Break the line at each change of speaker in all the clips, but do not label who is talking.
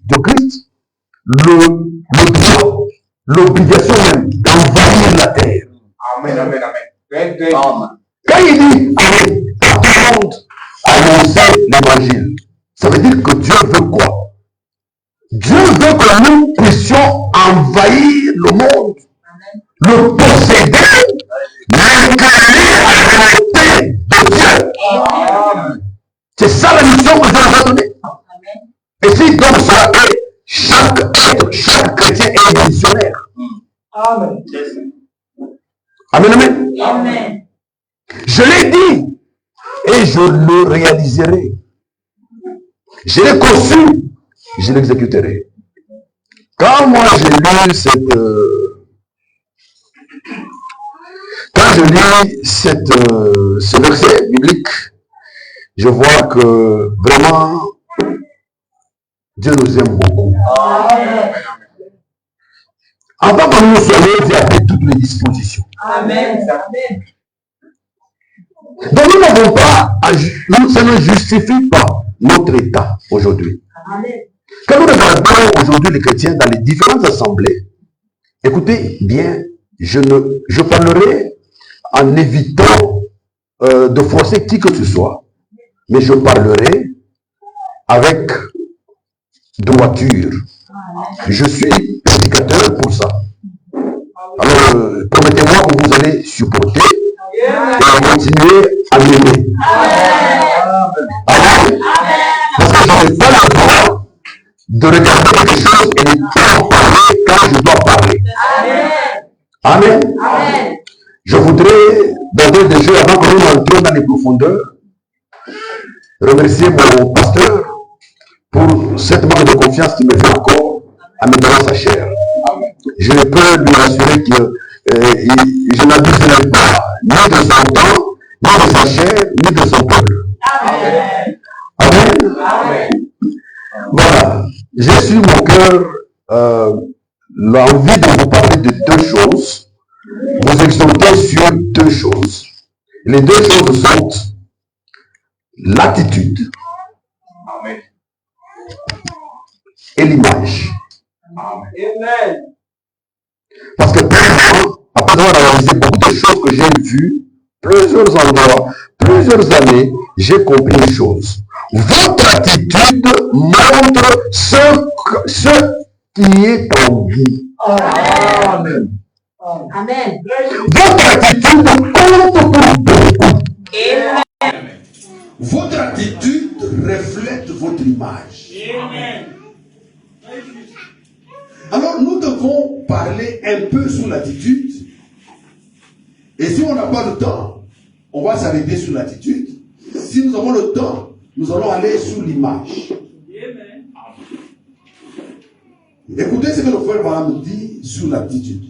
de Christ, le droit, l'obligation même d'envahir la terre.
Amen, amen, amen.
Quand il dit allez, à tout le monde, annoncer l'évangile, ça veut dire que Dieu veut quoi? Dieu veut que nous puissions envahir le monde, le posséder, l'incarner à la volonté de Dieu. C'est ça la mission que Dieu nous a donnée. Et si donc ça est, chaque être, chaque chrétien est un missionnaire.
Amen.
Amen, amen.
Amen.
Je l'ai dit et je le réaliserai. Je l'ai conçu, je l'exécuterai. Quand moi j'ai lu quand je lis ce verset biblique, je vois que vraiment Dieu nous aime beaucoup.
Amen.
En tant que nous sommes, Dieu a fait toutes les dispositions.
Amen. Amen.
Donc nous n'avons pas, ça ne justifie pas notre état aujourd'hui.
Amen.
Quand nous regardons aujourd'hui les chrétiens dans les différentes assemblées, écoutez bien, je parlerai en évitant de forcer qui que ce soit, mais je parlerai avec droiture. Je suis prédicateur pour ça. Alors, promettez-moi que vous allez supporter et continuer à m'aimer. Amen. Parce que je n'ai pas le droit de regarder quelque chose et ne pas en parler quand je dois parler. Amen.
Amen.
Je voudrais, d'entrée de jeu, avant que nous entrions dans les profondeurs, remercier mon pasteur pour cette manque de confiance qu'il me fait encore en me donnant sa chair. Je peux lui rassurer que je n'abuserai pas ni de son temps, ni de sa chair, ni de son peuple.
Amen.
Amen.
Amen.
Voilà. J'ai sur mon cœur l'envie de vous parler de deux choses, vous exhorter sur deux choses. Les deux choses sont l'attitude et l'image.
Amen.
Parce que après avoir analysé beaucoup de choses que j'ai vues, plusieurs endroits, plusieurs années, j'ai compris une chose. Votre attitude montre ce qui est en vous.
Amen.
Amen.
Votre attitude compte pour beaucoup.
Amen.
Votre attitude reflète votre image.
Amen.
Alors nous devons parler un peu sur l'attitude. Et si on n'a pas le temps, on va s'arrêter sur l'attitude. Si nous avons le temps, nous allons aller sur l'image. Écoutez ce que le frère Branham dit sur l'attitude.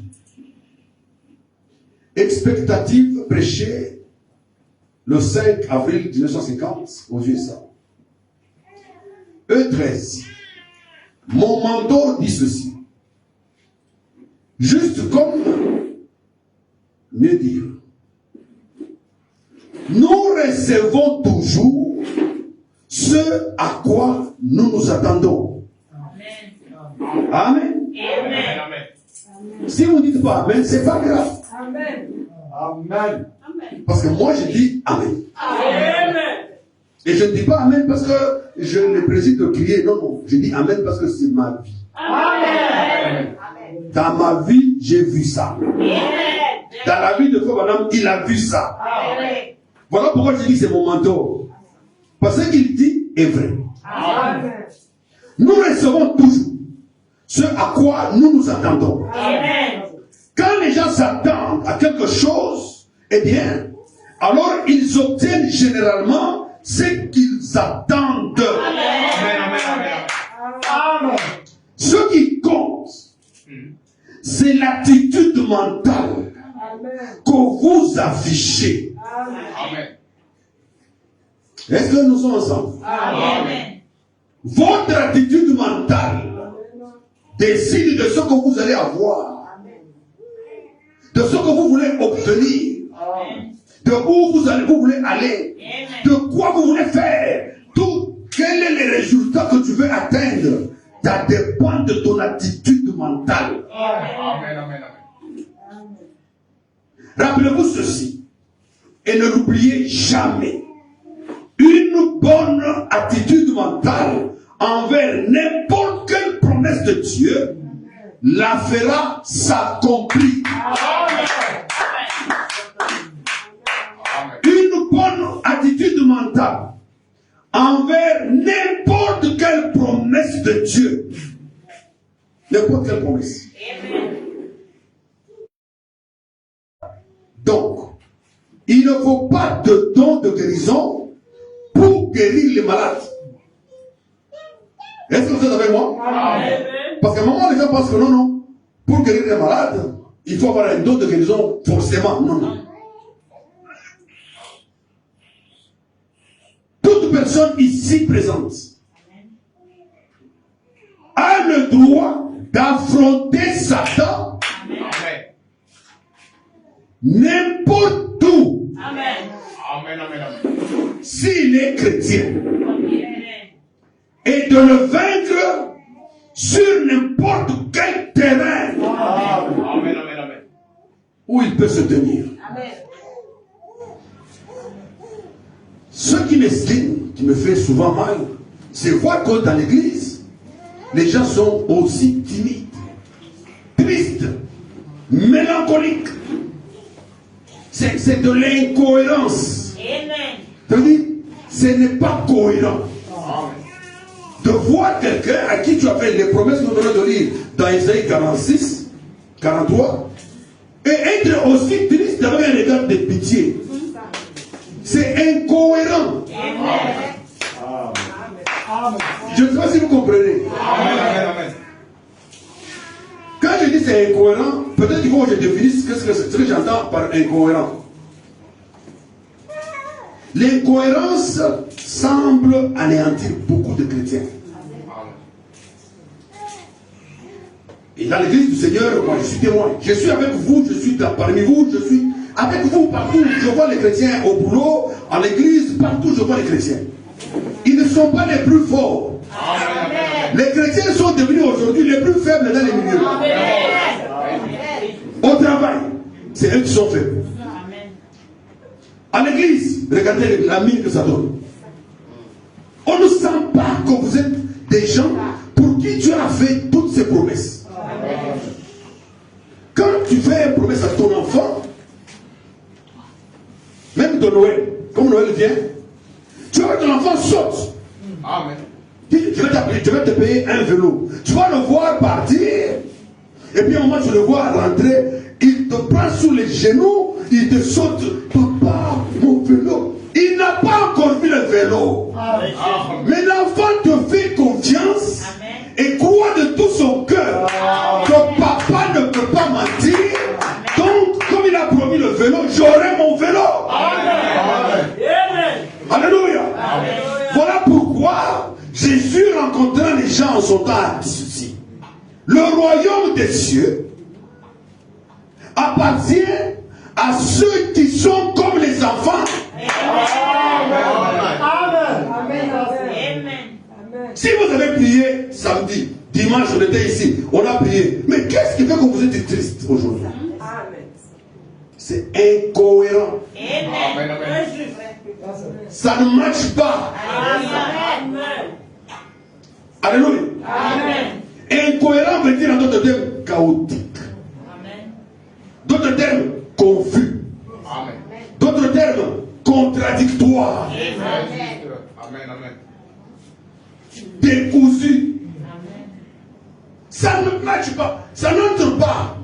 Expectative prêchée le 5 avril 1950 aux USA. E13. Mon mentor dit ceci. Juste comme, mieux dire, nous recevons toujours ce à quoi nous nous attendons. Amen.
Amen.
Si vous ne dites pas Amen, c'est pas grave.
Amen.
Amen.
Parce que moi je dis Amen.
Amen.
Et je ne dis pas Amen parce que je ne préside de crier. Non, non. Je dis Amen parce que c'est ma vie.
Amen.
Dans ma vie, j'ai vu ça. Dans la vie de Frère Branham, il a vu ça. Voilà pourquoi je dis que c'est mon mentor. Parce qu'il dit est vrai.
Amen.
Nous recevons toujours ce à quoi nous nous attendons.
Amen.
Quand les gens s'attendent à quelque chose, eh bien, alors ils obtiennent généralement ce qu'ils attendent.
Amen.
Ce qui compte, c'est l'attitude mentale que vous affichez.
Amen.
Est-ce que nous sommes ensemble?
Amen.
Votre attitude mentale décide de ce que vous allez avoir, de ce que vous voulez obtenir, de où vous voulez aller, de quoi vous voulez faire, quel est le résultat que tu veux atteindre ça dépend de ton attitude mentale.
Amen, amen, amen.
Rappelez-vous ceci, et ne l'oubliez jamais. Une bonne attitude mentale envers n'importe quelle promesse de Dieu la fera s'accomplir. Une bonne attitude mentale envers n'importe quelle promesse de Dieu. N'importe quelle promesse. Donc, il ne faut pas de don de guérison pour guérir les malades. Est-ce que vous êtes avec moi?
Amen.
Parce qu'à un moment, les gens pensent que non, pour guérir les malades, il faut avoir un don de guérison forcément. Non. Toute personne ici présente a le droit d'affronter Satan n'importe où.
Amen. Amen, amen, amen.
S'il est chrétien. Et de le vaincre sur n'importe quel terrain.
Amen, amen, amen.
Où il peut se tenir.
Amen.
Ce qui m'estime, qui me fait souvent mal, c'est voir que dans l'église, les gens sont aussi timides, tristes, mélancoliques. C'est de l'incohérence. C'est-à-dire, ce n'est pas cohérent. De voir quelqu'un à qui tu as fait les promesses que nous venons de lire dans Isaïe 46, 43, et être aussi triste avec un regard de pitié. C'est incohérent. Je ne sais pas si vous comprenez. Quand je dis c'est incohérent, peut-être qu'il faut que je définisse ce que j'entends par incohérent. L'incohérence semble anéantir beaucoup de chrétiens. Et dans l'église du Seigneur, moi je suis témoin. Je suis avec vous, je suis parmi vous, je suis avec vous partout. Je vois les chrétiens au boulot, en l'église, partout je vois les chrétiens. Ils ne sont pas les plus forts. Amen. Les chrétiens sont devenus aujourd'hui les plus faibles dans les milieux. Amen. Au travail, c'est eux qui sont faibles. À l'église, regardez la mine que ça donne. On ne sent pas que vous êtes des gens pour qui Dieu a fait toutes ces promesses. Amen. Quand tu fais une promesse à ton enfant, même de Noël, comme Noël vient, tu vois que ton enfant saute. Amen. Je vais te payer un vélo. Tu vas le voir partir, et puis à un moment tu le vois rentrer, il te prend sous les genoux, il te saute. Papa, mon vélo. Il n'a pas encore vu le vélo. Amen. Mais l'enfant te fait confiance. Amen. Et croit de tout son cœur que papa ne peut pas mentir. Amen. Donc, comme il a promis le vélo, j'aurai mon vélo. Amen. Amen. Alléluia. Amen. Voilà pourquoi Jésus, rencontrant les gens en son temps, a dit ceci. Le royaume des cieux appartient à ceux qui sont comme les enfants. Amen. Amen. Amen. Si vous avez prié samedi, dimanche, on était ici, on a prié. Mais qu'est-ce qui fait que vous êtes triste aujourd'hui? C'est incohérent. Amen. Ça ne marche pas. Amen. Alléluia. Amen. Incohérent veut dire en d'autres termes chaotique. Amen. D'autres termes confus. Amen. D'autres termes contradictoires. Amen. Amen. Décousu. Amen. Ça ne marche pas. Ça n'entre pas.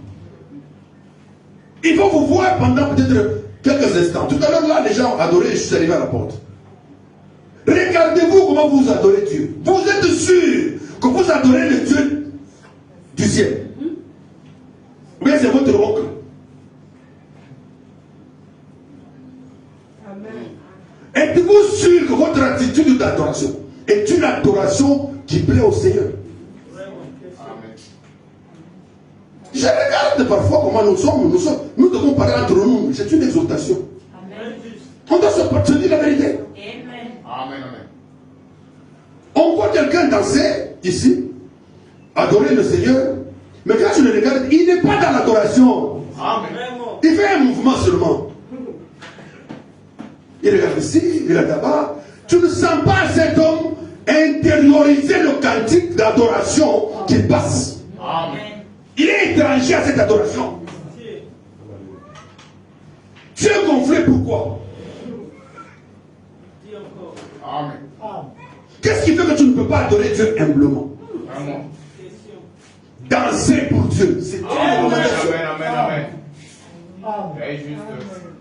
Il faut vous voir pendant peut-être quelques instants. Tout à l'heure, là, les gens adoraient et je suis arrivé à la porte. Regardez-vous comment vous adorez Dieu. Vous êtes sûr que vous adorez le Dieu du ciel. Ou bien c'est votre oncle. Êtes-vous sûr que votre attitude d'adoration est une adoration qui plaît au Seigneur? Je regarde parfois comment nous sommes. Nous devons parler entre nous. C'est une exhortation. Amen. On doit se partager la vérité. Amen. Amen. On voit quelqu'un danser ici. adorer le Seigneur. Mais quand tu le regardes, il n'est pas dans l'adoration. Il fait un mouvement seulement. Il regarde ici, il regarde là-bas. Tu ne sens pas cet homme intérioriser le cantique d'adoration qui passe. Il est étranger à cette adoration. Tu es gonflé pourquoi? Qu'est-ce qui fait que tu ne peux pas adorer Dieu humblement? Danser pour Dieu. C'est Dieu.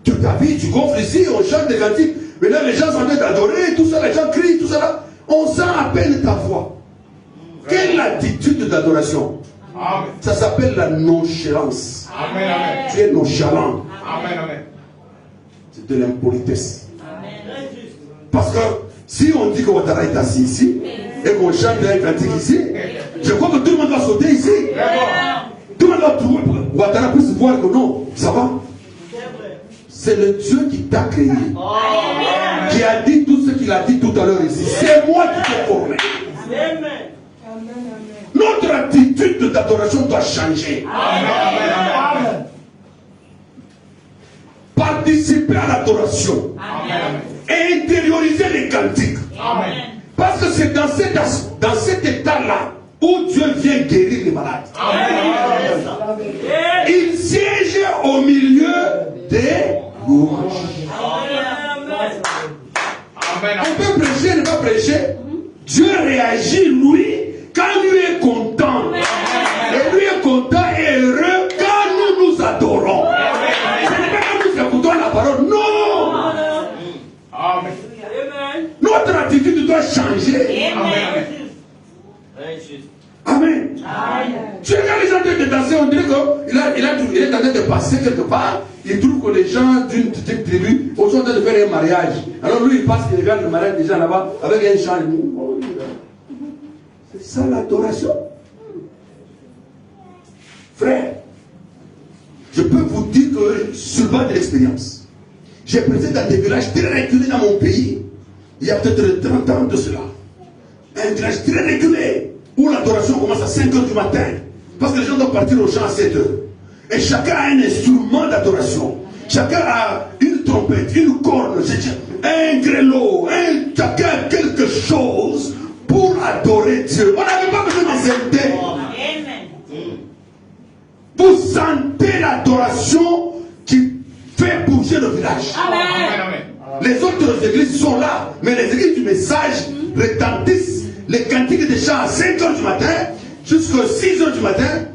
Toute ta vie, tu gonfles ici, on chante des cantiques. Maintenant, les gens sont en train d'adorer, tout ça, les gens crient, tout ça là. On sent à peine ta voix. Quelle attitude d'adoration? Ça s'appelle la nonchalance. Tu es nonchalant. C'est de l'impolitesse. Parce que si on dit que Ouattara est assis ici et qu'on chante un cantique ici, je crois que tout le monde va sauter ici. Tout le monde va trouver. Ouattara puisse voir que non, ça va. C'est le Dieu qui t'a créé, qui a dit tout ce qu'il a dit tout à l'heure ici. C'est moi qui t'ai formé. Notre attitude d'adoration doit changer. Participer à l'adoration. Intérioriser les cantiques. Parce que c'est dans cet état-là où Dieu vient guérir les malades. Il siège au milieu des louanges. On peut prêcher, ne pas prêcher. Dieu réagit, lui, quand lui est content. Et lui est content et heureux quand nous nous adorons. Ce n'est pas quand nous écoutons la parole. Non! Notre attitude doit changer. Amen. Tu regardes les gens de danser, on dirait qu'il est en train de passer quelque part. Il trouve que les gens d'une petite tribu sont en train de faire un mariage. Alors lui, il passe, il regarde le mariage des gens là-bas avec un chant. C'est ça l'adoration. Frère, je peux vous dire que sur le bas de l'expérience, j'ai prêté dans des villages très reculés dans mon pays, il y a peut-être 30 ans de cela. Un village très reculé, où l'adoration commence à 5 h du matin, parce que les gens doivent partir au champ à 7 h. Et chacun a un instrument d'adoration. Chacun a une trompette, une corne, un grelot, chacun a quelque chose pour adorer Dieu. On n'avait pas besoin de s'aider. Vous sentez l'adoration qui fait bouger le village. Amen. Les autres églises sont là, mais les églises du message retentissent les cantiques des chants à 5 h du matin jusqu'à 6 h du matin.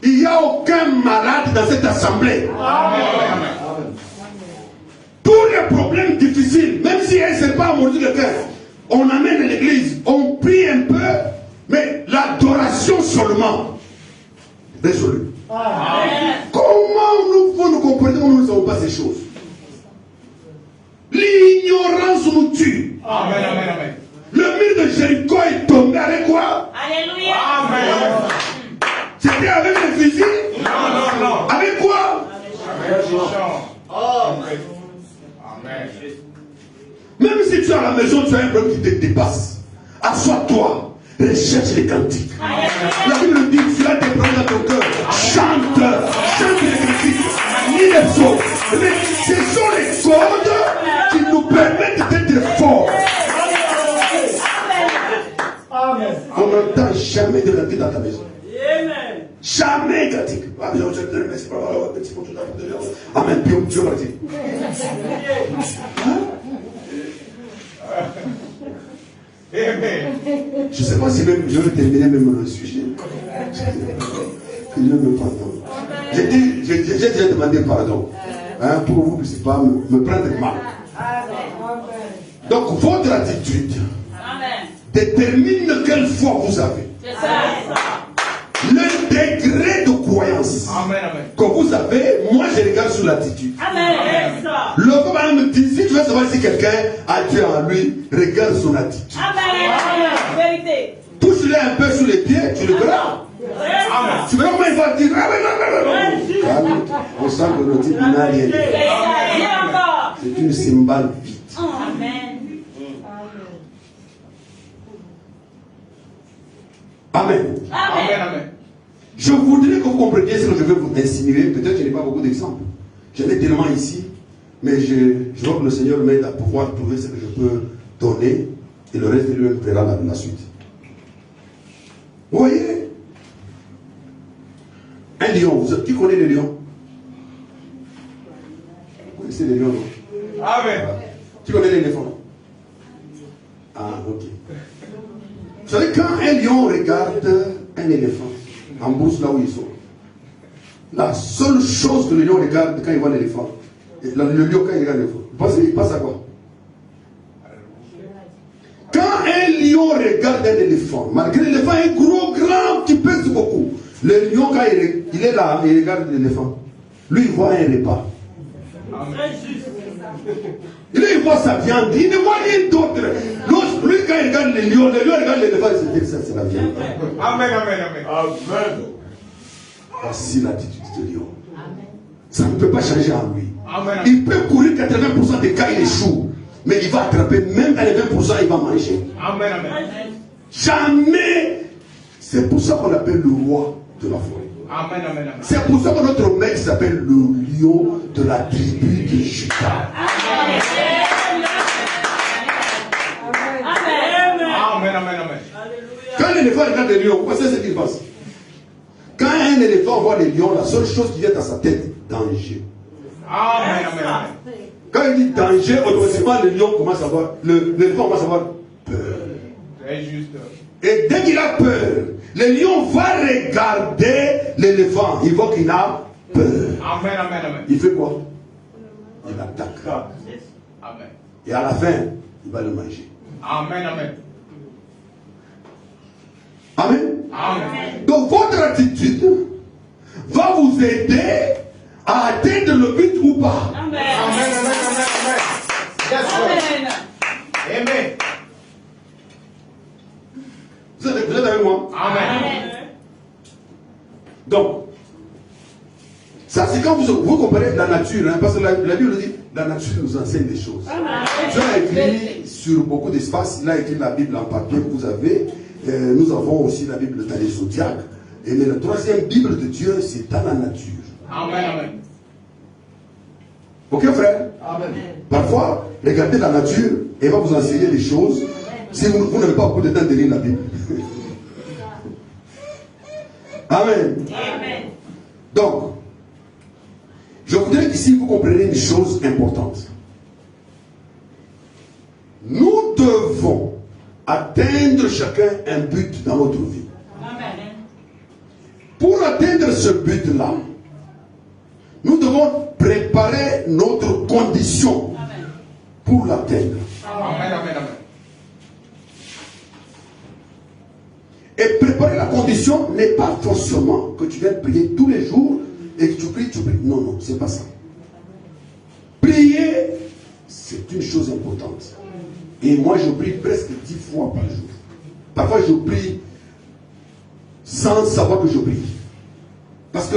Il n'y a aucun malade dans cette assemblée. Amen. Tous les problèmes difficiles, même si elle ne s'est pas mordu quelqu'un, on amène l'église, on prie un peu, mais l'adoration seulement résolue. Comment nous comprenons que nous ne savons pas ces choses? L'ignorance nous tue. Amen. Le mur de Jéricho est tombé avec quoi? Alléluia. Amen. C'était avec le fusil? Non. Avec quoi? Avec le chant. Amen. Même si tu es à la maison, tu as un problème qui te dépasse. Assois-toi, recherche les cantiques. La Bible dit, tu as des problèmes dans ton cœur. Chante les cantiques, lis les psaumes. Mais ce sont les codes qui nous permettent d'être forts. On n'entend jamais de cantique dans ta maison. Jamais cantique. Amen. Dieu merci. Je ne sais pas si même je vais terminer même le sujet. Que Dieu me pardonne. J'ai déjà demandé pardon. Pour que vous ne puissiez pas me prendre mal. Donc votre attitude détermine quelle foi vous avez. Le degré de croyance que vous avez, moi je regarde sur l'attitude. Le papa me dit, si tu veux savoir si quelqu'un a Dieu en lui, regarde son attitude. Touche-le un peu sur les pieds, tu le verras. Tu verras comment il va dire. On sent que le type n'a rien dit. C'est une cymbale vide. Amen.
Amen. Amen.
Je voudrais que vous compreniez ce que je vais vous insinuer. Peut-être que je n'ai pas beaucoup d'exemples. J'en ai tellement ici. Mais je vois que le Seigneur m'aide à pouvoir trouver ce que je peux donner. Et le reste, lui verra la suite. Vous voyez? Un lion. Qui connaît les lions? Vous connaissez les lions, non?
Amen.
Qui connaît l'éléphant? Ah, ok. Vous savez, quand un lion regarde un éléphant en bourse là où ils sont, la seule chose que le lion regarde quand il voit l'éléphant, le lion quand il regarde l'éléphant, il passe à quoi? Quand un lion regarde un éléphant, malgré l'éléphant est gros, grand, qui pèse beaucoup, le lion quand il est là, il regarde l'éléphant, lui il voit un repas. Il voit sa viande, il ne voit rien d'autre. Lui quand il regarde le lion regarde l'éléphant, il se dit ça c'est la viande.
Amen, amen, amen.
Amen.
Voici l'attitude de lion. Ça ne peut pas changer en lui.
Amen.
Il peut courir 80% des cas, il échoue. Mais il va attraper, même dans les 20%, il va manger.
Amen, amen.
Jamais. C'est pour ça qu'on l'appelle le roi de la forêt.
Amen, amen, amen.
C'est pour ça que notre maître s'appelle le lion de la tribu de Juda.
Amen, amen, amen.
Quand l'éléphant regarde les lions, vous savez ce qu'il pense? Quand un éléphant voit les lions, la seule chose qui vient dans sa tête, danger.
Amen, amen, amen.
Quand il dit danger, automatiquement le lion commence à avoir, l'éléphant commence à avoir peur.
Très juste.
Et dès qu'il a peur, le lion va regarder l'éléphant. Il voit qu'il a peur.
Amen, amen, amen.
Il fait quoi? Il attaque.
Amen.
Et à la fin, il va le manger.
Amen, amen.
Amen.
Amen.
Donc votre attitude va vous aider à atteindre le but ou pas.
Amen.
Amen, amen, amen, amen. Yes,
Amen.
Lord. Amen.
Vous êtes avec moi?
Amen.
Donc, ça c'est quand vous comparez la nature, hein, parce que la Bible dit, la nature nous enseigne des choses. Dieu a écrit sur beaucoup d'espace, il a écrit la Bible en papier que vous avez, nous avons aussi la Bible dans les zodiacs, mais la troisième Bible de Dieu, c'est dans la nature.
Amen, amen.
Ok frère?
Amen.
Parfois, regardez la nature, et va vous enseigner des choses, si vous n'avez pas beaucoup de temps de lire la Bible. Amen.
Amen.
Donc, je voudrais qu'ici vous compreniez une chose importante. Nous devons atteindre chacun un but dans notre vie.
Amen.
Pour atteindre ce but-là, nous devons préparer notre condition pour l'atteindre.
Amen, amen, amen.
Et préparer la condition n'est pas forcément que tu viens prier tous les jours et que tu pries, tu pries. Non, non, c'est pas ça. Prier, c'est une chose importante. Et moi, je prie presque 10 fois par jour. Parfois, je prie sans savoir que je prie. Parce que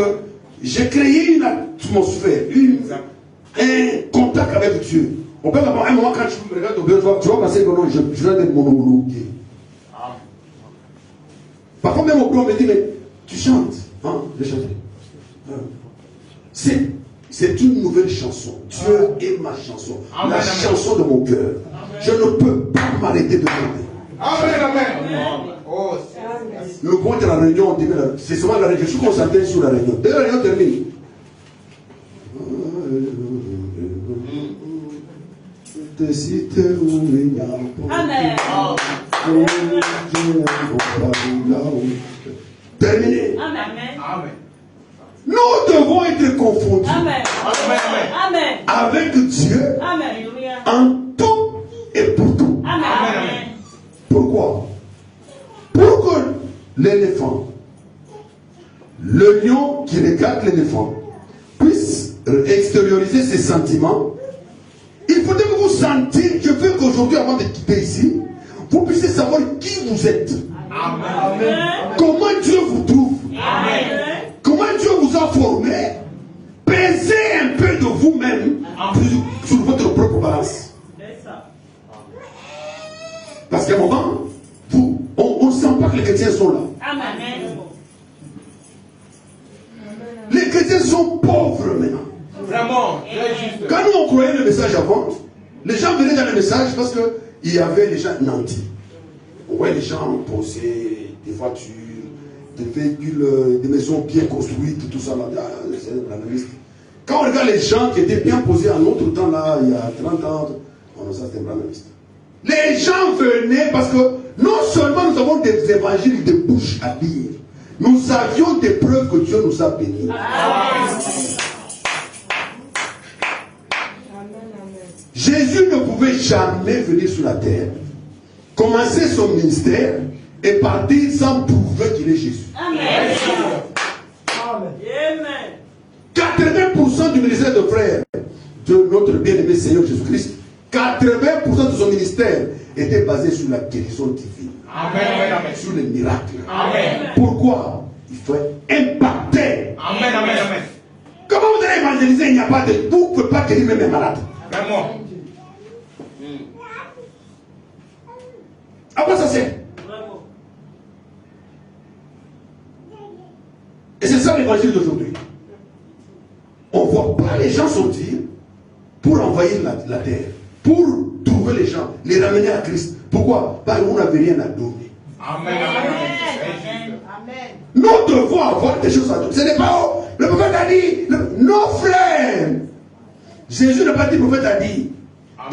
j'ai créé une atmosphère, un contact avec Dieu. On peut avoir un moment quand tu me regardes au bureau, tu vas penser que non, je vais être monologué. Parfois même au bureau, on me dit, mais tu chantes. Hein, je chante. C'est une nouvelle chanson. Dieu est ma chanson.
Amen,
la
amen.
chanson de mon cœur. Je ne peux pas m'arrêter de chanter.
Amen, amen. Oh,
Le point de la réunion, on dit, c'est seulement la réunion. Je suis concentré sur la réunion. Dès que la réunion termine.
Amen.
Terminé.
Amen.
amen.
Nous devons être confondus
Amen.
Amen.
Amen.
avec Dieu
Amen.
en tout et pour tout.
Amen.
Pourquoi? Pour que l'éléphant, le lion qui regarde l'éléphant, puisse extérioriser ses sentiments, il faudrait que vous sentiez, je veux qu'aujourd'hui, avant de quitter ici, vous puissiez savoir qui vous êtes.
Amen.
Comment Dieu vous trouve.
Amen.
Comment Dieu vous a formé. Pesez un peu de vous-même sur votre propre balance. Parce qu'à un moment, on ne sent pas que les chrétiens sont là. sont pauvres maintenant.
Vraiment, très juste.
Quand nous on croyait le message avant, les gens venaient dans le message parce qu'il y avait les gens nantis. On voyait les gens poser des voitures, des véhicules, des maisons bien construites, tout ça là, la liste. Quand on regarde les gens qui étaient bien posés en autre temps là, il y a 30 ans, on ça c'était la liste. Les gens venaient parce que non seulement nous avons des évangiles de bouche à dire, nous avions des preuves que Dieu nous a bénis. Jésus ne pouvait jamais venir sur la terre, commencer son ministère et partir sans prouver qu'il est Jésus.
Amen.
80% du ministère de frères de notre bien-aimé Seigneur Jésus-Christ, 80% de son ministère était basé sur la guérison divine.
Amen, amen.
Sur les miracles.
Amen.
Pourquoi? Il faut impacter.
Amen, amen, amen.
Comment vous allez évangéliser? Il n'y a pas de... Vous ne pouvez pas guérir même les malades.
Vraiment.
À quoi ça sert? Et c'est ça l'évangile d'aujourd'hui. On ne voit pas les gens sortir pour envahir la terre, pour trouver les gens, les ramener à Christ. Pourquoi? Parce qu'on n'avait rien à donner.
Amen, amen.
Amen.
Nous devons avoir des choses à donner. Ce n'est pas oh, le prophète a dit, non frère. Jésus n'a pas dit le prophète a dit.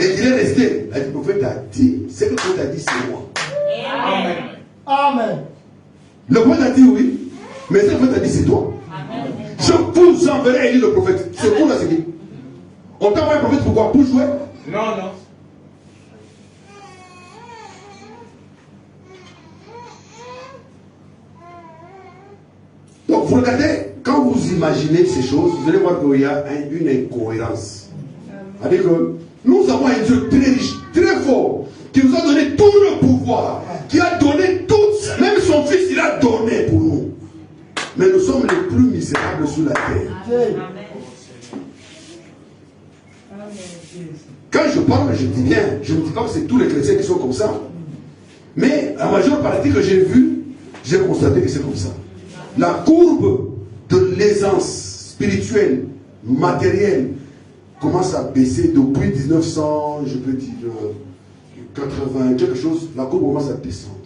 Et il est resté. Le prophète a dit, ce que le prophète a dit, c'est moi.
Amen.
Amen.
Le prophète a dit oui, mais ce que le prophète a dit, c'est toi.
Amen.
Je vous enverrai Élie le prophète. C'est vous là, c'est qui? On t'envoie un prophète pourquoi? Pour jouer?
Non, non.
Donc vous regardez, quand vous imaginez ces choses, vous allez voir qu'il y a une incohérence. C'est-à-dire que nous avons un Dieu très riche, très fort, qui nous a donné tout le pouvoir, qui a donné tout, même son fils, il a donné pour nous. Mais nous sommes les plus misérables sur la terre. Quand je parle, je dis bien, je ne dis pas que c'est tous les chrétiens qui sont comme ça. Mais la majeure partie que j'ai vue, j'ai constaté que c'est comme ça. La courbe de l'aisance spirituelle, matérielle, commence à baisser depuis 1900, je peux dire, 80, quelque chose, la courbe commence à descendre.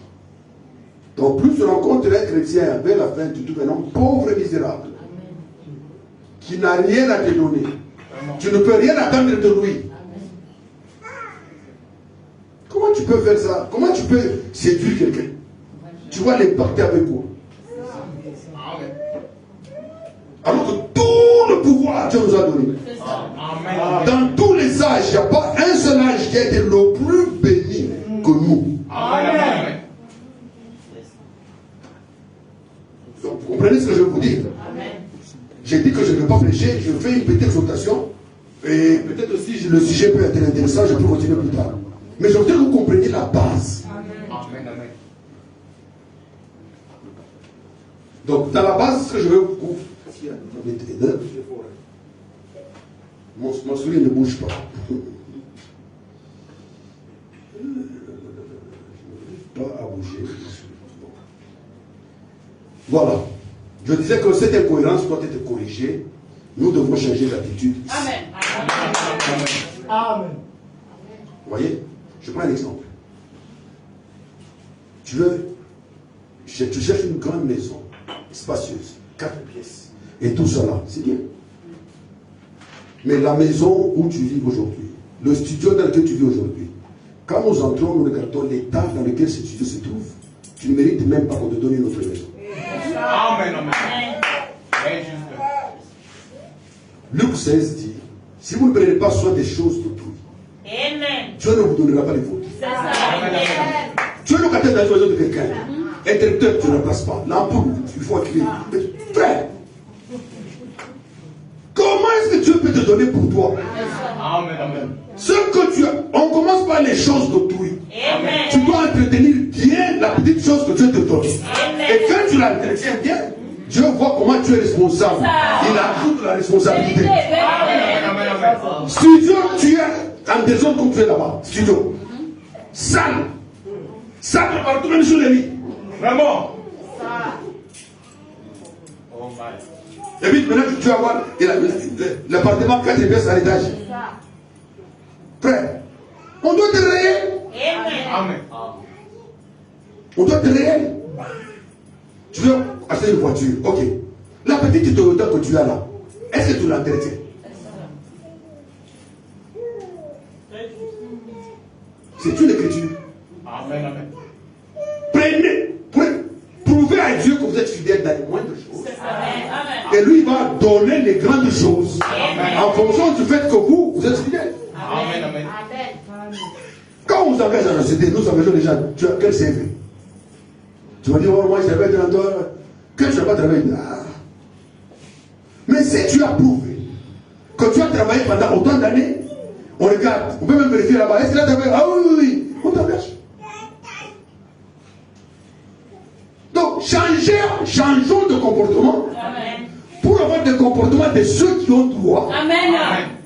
Donc plus tu rencontres un chrétien vers la fin, tu trouves un homme pauvre et misérable, qui n'a rien à te donner. Tu ne peux rien attendre de lui. Comment tu peux faire ça? Comment tu peux séduire quelqu'un? Tu vas l'impacter avec quoi? Alors que tout le pouvoir Dieu nous a donné.
Amen.
Dans tous les âges, il n'y a pas un seul âge qui a été le plus béni que nous.
Amen.
Donc, vous comprenez ce que je veux vous dire? J'ai dit que je ne vais pas prêcher, je fais une petite exhortation. Et peut-être aussi le sujet peut être intéressant, je peux continuer plus tard. Mais je voudrais que vous compreniez la base.
Amen, amen.
Donc, dans la base, ce que je veux vous... Mon souris ne bouge pas. Je n'arrive pas à bouger. Voilà. Je disais que cette incohérence doit être corrigée. Nous devons changer d'attitude.
Amen.
Amen.
Vous voyez? Je prends un exemple. Tu cherches une grande maison, spacieuse, 4 pièces, et tout ça là, c'est bien. Mais la maison où tu vis aujourd'hui, le studio dans lequel tu vis aujourd'hui, quand nous entrons, nous regardons l'état dans lequel ce studio se trouve, tu ne mérites même pas qu'on te donne une autre maison.
Amen, amen. Très juste.
Luc 16 dit, si vous ne prenez pas soin des choses d'autrui,
Amen.
Dieu ne vous donnera pas les vôtres.
C'est ça.
Amen, amen.
Tu es locataire dans la maison de quelqu'un. Interrupteur, tu ne remplaces pas. L'ampoule, il faut acquérir. Frère, comment est-ce que Dieu peut te donner pour toi?
Amen, amen.
Ce que tu as, on commence par les choses d'autrui.
Amen.
Tu dois entretenir bien la petite chose que Dieu te donne.
Amen.
Et quand tu l'entretiens bien, Dieu voit comment tu es responsable. Il ajoute la responsabilité.
Amen, amen, amen.
Studio, tu es en désordre comme tu es là-bas. Studio. Sale. Sale partout, même sur les lits.
Vraiment.
Et puis maintenant, tu vas voir l'appartement 4 pièces à l'étage. Frère, on doit être réel.
Amen.
On doit être réel. Tu veux acheter une voiture, ok. La petite Toyota que tu as là, est-ce que tu l'entretiens? C'est une écriture.
Amen, amen.
Prouvez à Dieu que vous êtes fidèle dans les moindres choses.
Amen.
Et lui va donner les grandes choses.
Amen.
En fonction du fait que vous êtes fidèle.
Amen, amen.
Quand on vous engage dans la société, nous engageons les gens. Tu as quel CV? Tu vas dire, oh, moi je travaille dans toi. Que tu n'as pas travaillé. Ah. Mais si tu as prouvé que tu as travaillé pendant autant d'années, on regarde, on peut même vérifier là-bas. Est-ce qu'il a travaillé? Ah oui, oui, oui. On t'engage. Donc, changeons de comportement.
Amen.
Pour avoir des comportements de ceux qui ont droit
Amen.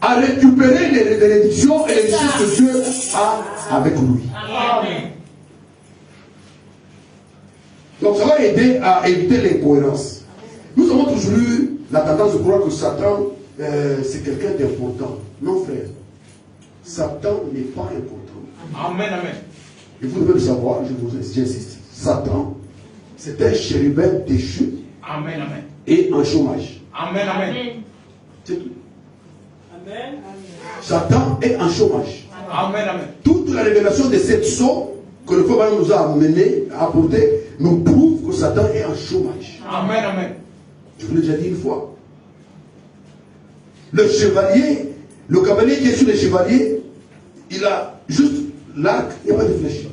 à récupérer les bénédictions et les richesses que Dieu a avec lui.
Amen.
Donc ça va aider à éviter l'incohérence. Nous avons toujours eu la tendance de croire que Satan c'est quelqu'un d'important. Non frère, Satan n'est pas important.
Amen, amen.
Et vous devez le savoir, j'insiste. Satan, c'est un chérubin déchu
Amen, amen.
et en chômage.
Amen, amen.
C'est tout.
Amen.
Satan est en chômage.
Amen, amen.
Toute la révélation de cette sceau que le Père nous a amené, à apporter, nous prouve que Satan est en chômage.
Amen, amen.
Je vous l'ai déjà dit une fois. Le chevalier, le cavalier qui est sur le chevalier, il a juste l'arc, il n'y a pas de flèche.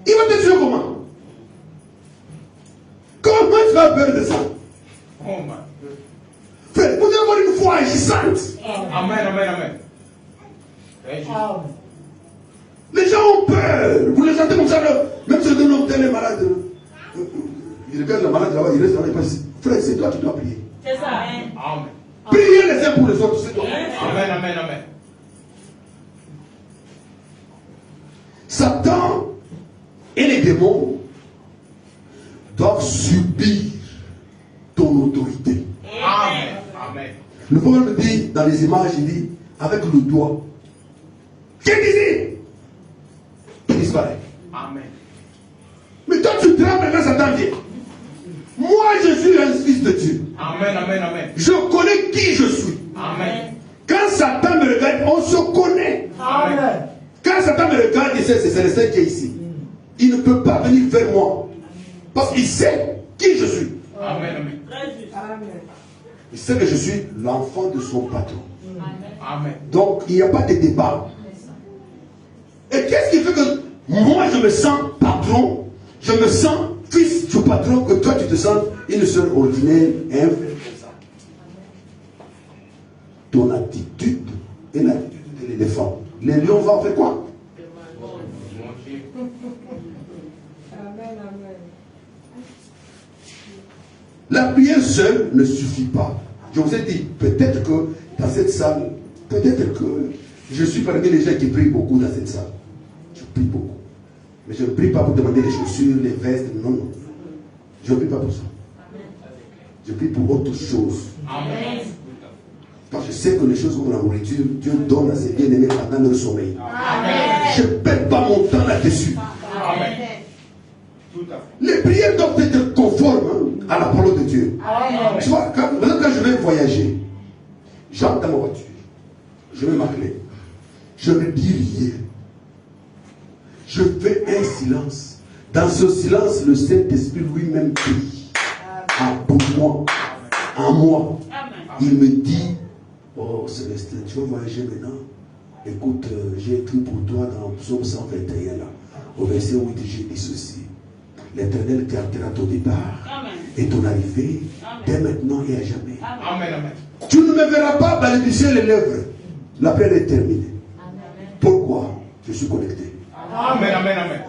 Il va te tuer comment? Comment tu vas peur de ça?
Oh, man.
Frère, vous devez avoir une foi agissante.
Amen, amen, amen. Thank you.
Les gens ont peur. Vous les sentez comme ça, là. Même si un homme tel est malade. Il regarde le malade là-bas, il reste là, il passe. Frère, c'est toi qui dois prier.
C'est ça.
Amen.
Priez les uns pour les autres, c'est toi.
Amen, amen, amen.
Satan et les démons doivent subir ton autorité.
Amen, amen.
Le Paul dit dans les images, il dit avec le doigt. Qu'est-ce qu'il dit? Il disparaît.
Amen.
Mais toi tu trembles maintenant, Satan vient. Moi je suis un fils de Dieu.
Amen, amen, amen.
Je connais qui je suis.
Amen.
Quand Satan me regarde, on se connaît.
Amen.
Quand Satan me regarde, il sait c'est Célestin qui est ici. Il ne peut pas venir vers moi. Parce qu'il sait qui je suis.
Amen, amen.
Il sait que je suis l'enfant de son patron.
Amen.
Donc il n'y a pas de débat. Et qu'est-ce qui fait que moi je me sens patron, je me sens fils du patron, que toi tu te sens une sœur ordinaire et un frère comme ça? Ton attitude est l'attitude de l'éléphant. Les lions vont faire quoi? La prière seule ne suffit pas. Je vous ai dit, peut-être que dans cette salle, peut-être que je suis parmi les gens qui prient beaucoup dans cette salle. Je prie beaucoup. Mais je ne prie pas pour demander les chaussures, les vestes, non, non. Je ne prie pas pour ça. Je prie pour autre chose.
Amen.
Parce que je sais que les choses comme la nourriture, Dieu donne à ses bien-aimés pendant leur sommeil.
Amen.
Je ne perds pas mon temps là-dessus.
Amen. Tout à fait.
Les prières doivent être conformes à la parole de Dieu.
Amen.
Tu vois, quand je vais voyager, j'entre dans ma voiture, je mets ma clé, je ne dis rien. Je fais un silence. Dans ce silence, le Saint-Esprit lui-même prie. Pour moi, en moi.
Amen.
Il me dit, oh Célestin, tu vas voyager maintenant. Écoute, j'ai écrit pour toi dans Psaume 121 là. Au verset 8, j'ai dit ceci. L'Éternel gardera ton départ
Amen.
et ton arrivée
Amen.
dès maintenant et à jamais.
Amen, amen.
Tu ne me verras pas balbutier les lèvres. La prière est terminée.
Amen.
Pourquoi? Je suis connecté.
Amen, amen, amen.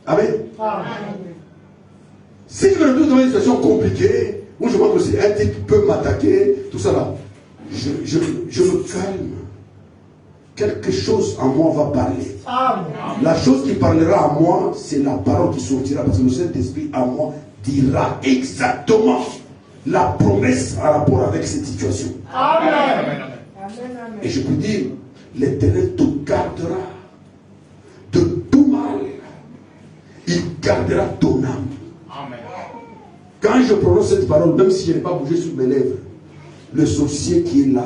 Amen.
Amen.
Si je me retrouve dans une situation compliquée, où je vois que c'est un type qui peut m'attaquer, tout ça là, je me calme. Quelque chose en moi va parler.
Amen.
La chose qui parlera à moi, c'est la parole qui sortira. Parce que le Saint-Esprit en moi dira exactement la promesse en rapport avec cette situation.
Amen.
Et je peux dire, l'Éternel te gardera de tout mal. Il gardera ton âme.
Amen.
Quand je prononce cette parole, même si je n'ai pas bougé sur mes lèvres, le sorcier qui est là,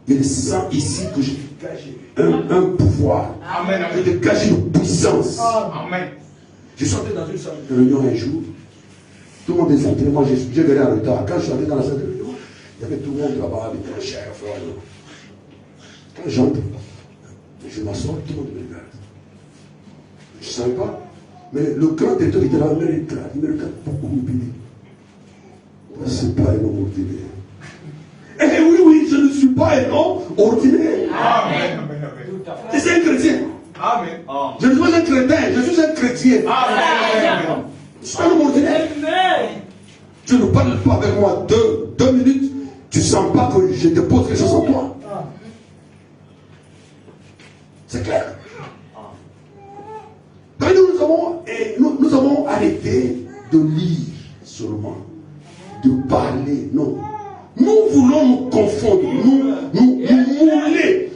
il sent ici que je dégage un pouvoir.
Amen.
Je dégage une puissance.
Amen.
Je suis entré dans une salle de réunion un jour. Tout le monde est entré. Moi, j'ai gagné en retard. Quand je suis entré dans la salle de réunion, il y avait tout le monde là-bas avec un cher frère. Quand j'entre, je m'assois, tout le monde me regarde. Je ne savais pas. Mais le grand directeur qui était là, il me regarde beaucoup. Il me dit, c'est pas un homme ordinaire. Eh oui, je ne suis pas un homme ordinaire.
Amen.
C'est un chrétien.
Amen.
Je ne suis pas un crétin, je suis un chrétien.
Amen.
Je suis pas un homme ordinaire. Tu ne parles pas avec moi deux minutes, tu ne sens pas que je dépose quelque chose en toi. C'est clair. Donc nous avons arrêté de lire seulement, de parler. Non. Nous voulons nous confondre, nous mouler.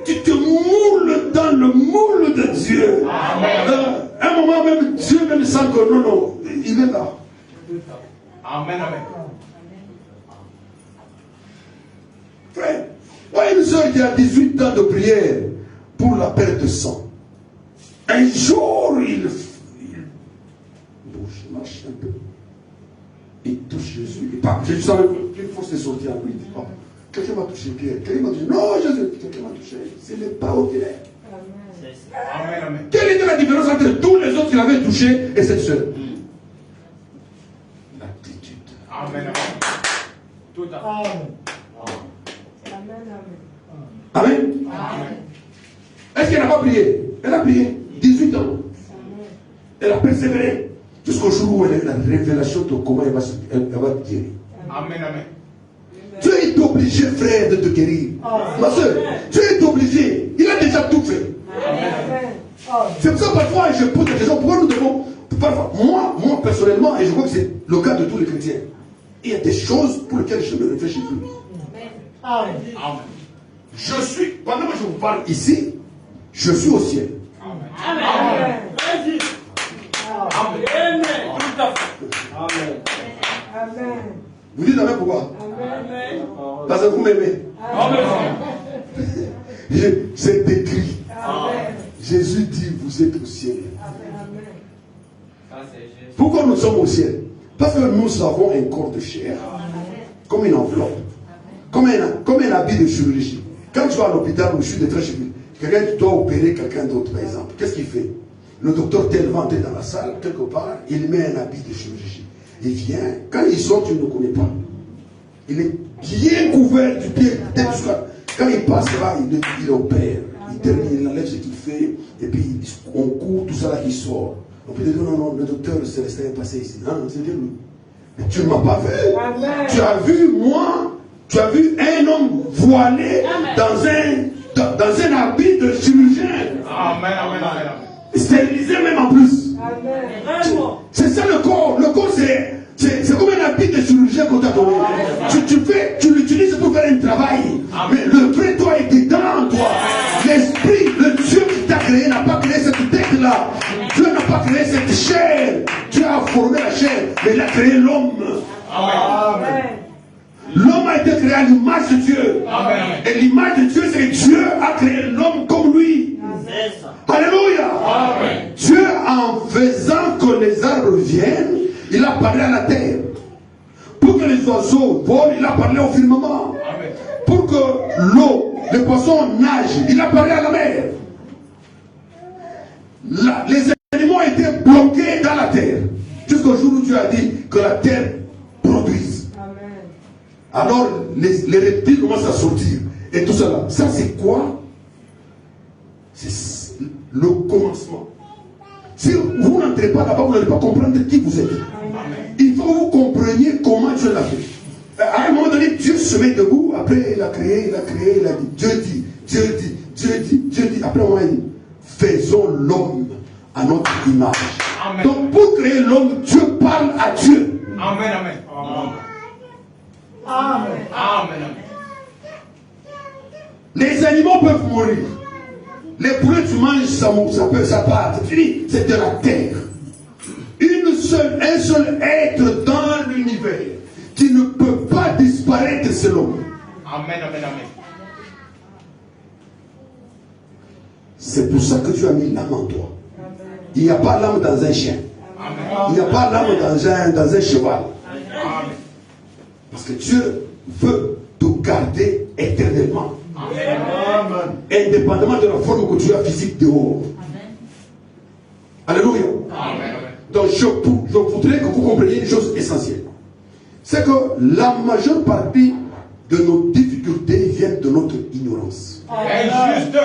Tu te moules dans le moule de Dieu. À un moment même, Dieu même sent que non, il est là.
Amen.
Frère, moi une soeur qui a 18 ans de prière pour la perte de sang. Un jour, il bouge, il marche un peu. Il touche Jésus. Il parle. Jésus savait qu'une force est sortie en lui. Il dit, oh, quelqu'un m'a touché Pierre. Quelqu'un m'a touché. Non, Jésus, quelqu'un m'a touché. Ce n'est pas ordinaire.
Amen.
Quelle était la différence entre tous les autres qu'il avait touchés et cette soeur? L'attitude.
Amen. Tout à fait.
Amen. Est-ce qu'elle n'a pas prié? Elle a prié 18 ans. Elle a persévéré jusqu'au jour où elle a eu la révélation de comment elle va guérir.
Amen.
Tu es obligé, frère, de te guérir. Ma soeur, tu es obligé. Il a déjà tout fait. C'est pour ça parfois je pose la question, pourquoi nous devons. Parfois, moi personnellement, et je crois que c'est le cas de tous les chrétiens, il y a des choses pour lesquelles je ne réfléchis plus.
Amen.
Je suis, pendant que je vous parle ici, je suis au ciel.
Amen.
Amen. Tout à fait.
Amen.
Vous dites amen pourquoi?
Amen.
Parce que vous m'aimez. C'est écrit. Jésus dit, vous êtes au ciel. Pourquoi nous sommes au ciel? Parce que nous avons un corps de chair, comme une enveloppe, comme un habit de chirurgie. Quand tu vas à l'hôpital ou je suis de très chirurgie, quelqu'un qui doit opérer quelqu'un d'autre, par exemple, qu'est-ce qu'il fait? Le docteur tel va entrer dans la salle, quelque part, il met un habit de chirurgie. Il vient, quand il sort, tu ne le connais pas. Il est bien couvert du pied, tête jusqu'à. Quand il passe là, il opère. Il termine, il enlève ce qu'il fait, et puis on court, tout ça là, il sort. On peut dire non, le docteur Célestin est passé ici. Non, c'est lui. Mais tu ne m'as pas vu.
Amen.
Tu as vu moi, tu as vu un homme voilé dans un habit de chirurgien.
Amen.
Stérilisé même en plus.
Amen.
C'est ça le corps. Le corps, c'est comme un habit de chirurgien qu'on t'a donné. Tu l'utilises pour faire un travail. Mais le vrai toi est dedans toi. L'esprit, le Dieu qui t'a créé n'a pas créé cette tête-là. Dieu n'a pas créé cette chair. Dieu a formé la chair, mais il a créé l'homme.
Amen.
L'homme a été créé à l'image de Dieu.
Amen.
Et l'image de Dieu, c'est que Dieu a créé l'homme comme lui. Alléluia.
Amen.
Dieu, en faisant que les arbres viennent, il a parlé à la terre. Pour que les oiseaux volent, il a parlé au firmament.
Amen.
Pour que l'eau, les poissons nagent, il a parlé à la mer. Les animaux étaient bloqués dans la terre. Jusqu'au jour où Dieu a dit que la terre produise.
Amen.
Alors les reptiles commencent à sortir. Et tout cela. Ça c'est quoi? C'est le commencement. Si vous n'entrez pas là-bas, vous n'allez pas comprendre qui vous êtes. Il faut que vous compreniez comment Dieu l'a fait. À un moment donné, Dieu se met debout. Après, il a créé, il a dit. Dieu dit. Après, on a dit, faisons l'homme à notre image.
Amen.
Donc, pour créer l'homme, Dieu parle à Dieu.
Amen, amen.
Amen.
Amen.
Les animaux peuvent mourir. Les poulets, tu manges, ça part. C'est fini. C'est de la terre. Un seul être dans l'univers qui ne peut pas disparaître, c'est l'homme.
Amen, amen, amen.
C'est pour ça que tu as mis l'âme en toi. Il n'y a pas l'âme dans un chien.
Amen.
Il n'y a pas l'âme dans un cheval.
Amen.
Parce que Dieu veut te garder éternellement.
Amen.
Indépendamment de la forme que tu as physique dehors. Alléluia.
Amen.
Donc je voudrais que vous compreniez une chose essentielle. C'est que la majeure partie de nos difficultés viennent de notre ignorance.
Juste.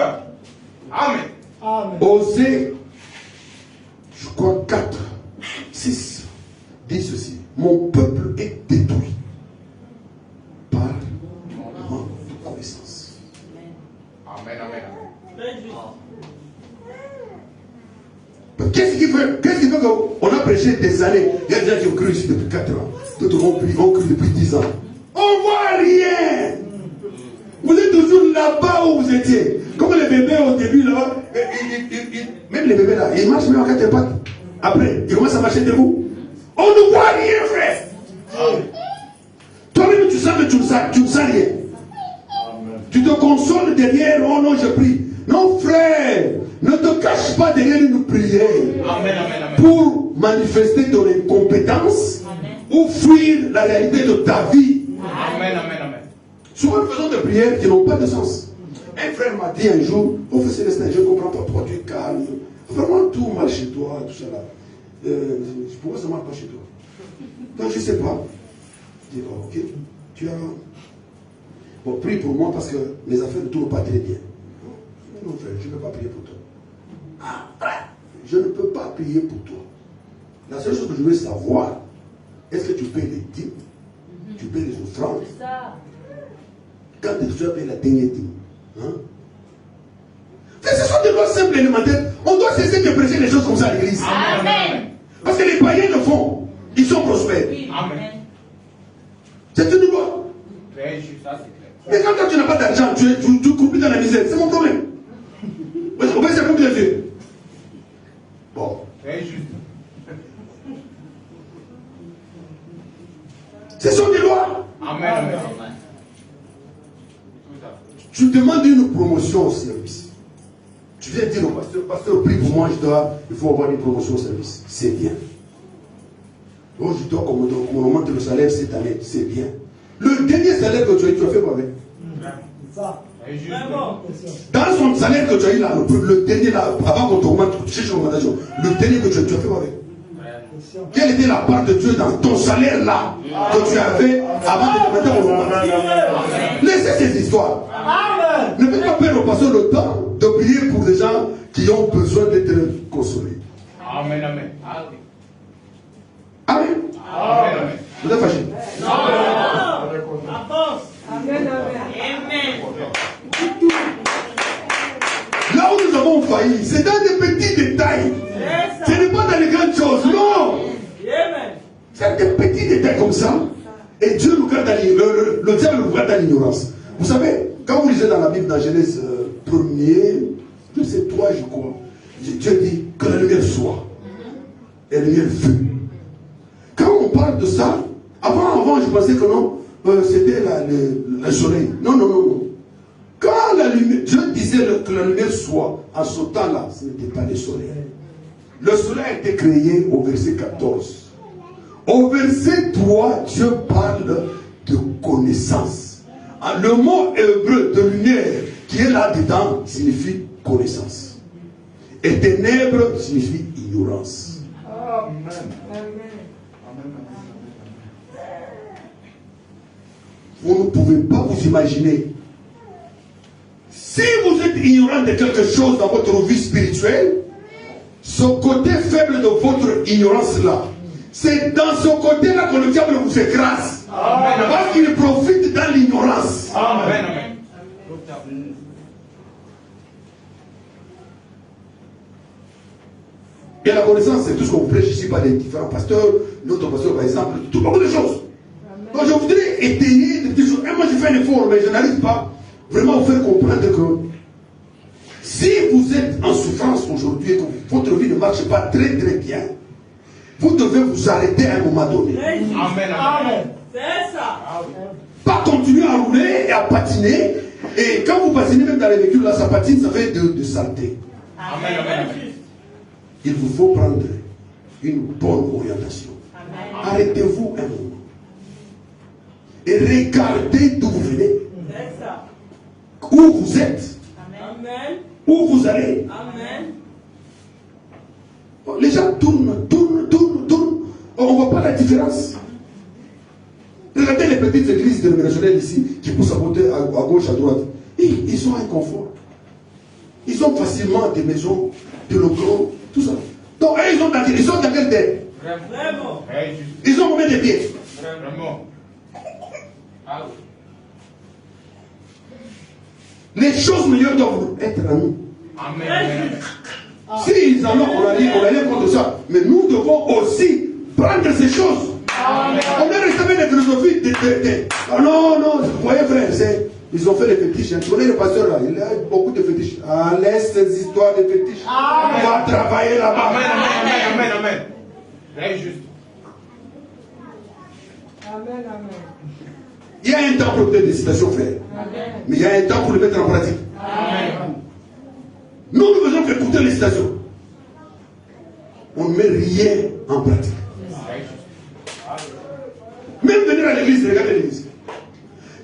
Amen.
Amen.
Osée, je crois 4, 6, dit ceci. Mon peuple est détruit par manque de connaissance.
Amen, amen.
Qu'est-ce qui fait qu'on a prêché des années? Il y a des gens qui ont cru ici depuis 4 ans. D'autres vont cru depuis 10 ans. On voit rien. Vous êtes toujours là-bas où vous étiez. Comme les bébés au début là-bas. Même les bébés là, ils marchent même en 4 pattes. Après, ils commencent à marcher debout. On ne voit rien, frère. Toi-même, tu sens que tu ne sens rien. Tu te consoles derrière, oh non, je prie. Non, frère, ne te cache pas derrière une prière.
Amen, amen, amen.
Pour manifester ton incompétence ou fuir la réalité de ta vie.
Amen, amen, amen.
Souvent, nous faisons des prières qui n'ont pas de sens. Un frère m'a dit un jour, oh frère Célestin, je ne comprends pas pourquoi tu es calme. Vraiment, tout marche chez toi, tout ça là. Pourquoi ça ne marche pas chez toi? Donc, je ne sais pas. Je dis, oh, ok, tu as... Bon, prie pour moi parce que mes affaires ne tournent pas très bien. Non, frère, je ne peux pas prier pour toi. Ah, frère, je ne peux pas prier pour toi. La seule chose que je veux savoir, est-ce que tu payes les dîmes? Tu payes les offrandes?
C'est ça.
Quand tu as payé la dernière dîme? Hein? Ce sont des lois simples et élémentaires. On doit cesser de prêcher les choses comme ça à l'église.
Amen.
Parce que les païens le font. Ils sont prospères.
Amen.
C'est une loi.
Très juste, ça c'est clair.
Mais quand toi, tu n'as pas d'argent, tu croupis dans la misère. C'est mon problème. On peut faire comme des yeux. Bon.
Très juste.
Ce sont des lois.
Amen, amen. Tout à fait.
Tu demandes une promotion au service. Tu viens dire au pasteur, prie pour moi, il faut avoir une promotion au service. C'est bien. Donc je dois qu'on augmente le salaire cette année. C'est bien. Le dernier salaire que tu as eu, tu as fait quoi avec?
C'est ça.
Très juste.
Dans son salaire que tu as eu là, le dernier là, avant qu'on t'augmente, tu cherches l'augmentation, le dernier que tu as fait quoi avec? Quelle était la part de Dieu dans ton salaire là que tu avais avant de te mettre au augmentation? Laissez ces histoires.
Amen.
Ne faites pas perdre au pasteur le temps de prier pour des gens qui ont besoin d'être consolés.
Amen, amen.
Amen.
Amen, amen.
Vous êtes fâchés?
Amen.
Là où nous avons failli, c'est dans des petits détails. Ce n'est pas dans les grandes choses, non. C'est des petits détails comme ça. Et Dieu nous garde le diable nous garde dans l'ignorance. Vous savez, quand vous lisez dans la Bible, dans Genèse 1er, je sais 3, je crois, Dieu dit que la lumière soit. Et la lumière fut. Quand on parle de ça, avant je pensais que non, c'était le soleil. Non. Quand la lumière, Dieu disait que la lumière soit, en ce temps-là, ce n'était pas le soleil. Le soleil a été créé au verset 14. Au verset 3, Dieu parle de connaissance. Le mot hébreu de lumière qui est là-dedans signifie connaissance. Et ténèbres signifie ignorance. Vous ne pouvez pas vous imaginer. Si vous êtes ignorant de quelque chose dans votre vie spirituelle, ce côté faible de votre ignorance-là, c'est dans ce côté-là que le diable vous écrase.
Amen.
Parce qu'il profite dans l'ignorance.
Amen, amen.
Et la connaissance, c'est tout ce qu'on prêche ici par les différents pasteurs, notre pasteur par exemple, tout beaucoup de choses. Donc je voudrais étayer des petites choses. Et moi, je fais un effort, mais je n'arrive pas vraiment à vous faire comprendre que si vous êtes en souffrance aujourd'hui et que votre vie ne marche pas très très bien, vous devez vous arrêter à un moment donné.
Amen. Amen.
C'est ça.
Pas continuer à rouler et à patiner. Et quand vous patinez même dans les véhicules, là, ça patine, ça fait de saleté.
Amen. Amen.
Il vous faut prendre une bonne orientation. Arrêtez-vous un moment. Et regardez d'où vous venez.
C'est ça.
Où vous êtes.
Amen.
Où vous allez.
Amen.
Les gens tournent. On ne voit pas la différence. Regardez les petites églises dénominationnelles ici qui poussent à côté, à gauche, à droite. Ils ont un confort. Ils ont facilement des maisons, des locaux, tout ça. Donc, ils sont dans quel terre?
Vraiment.
Ils ont combien de pieds?
Vraiment.
Les choses meilleures doivent être à nous.
Amen.
S'ils en ont, on a rien contre ça. Mais nous devons aussi prendre ces choses.
Amen.
On a resté avec les philosophies non, vous voyez frère, ils ont fait les fétiches. Tu connais le pasteur là, il a beaucoup de fétiches. Laisse ces histoires de fétiches. On va travailler là-bas.
Amen. Très juste.
Amen.
Il y a un temps pour obtenir des citations, frère. Mais il y a un temps pour le mettre en pratique.
Amen.
Nous ne faisons qu'écouter les citations. On ne met rien en pratique. Même venir à l'église, regardez l'église.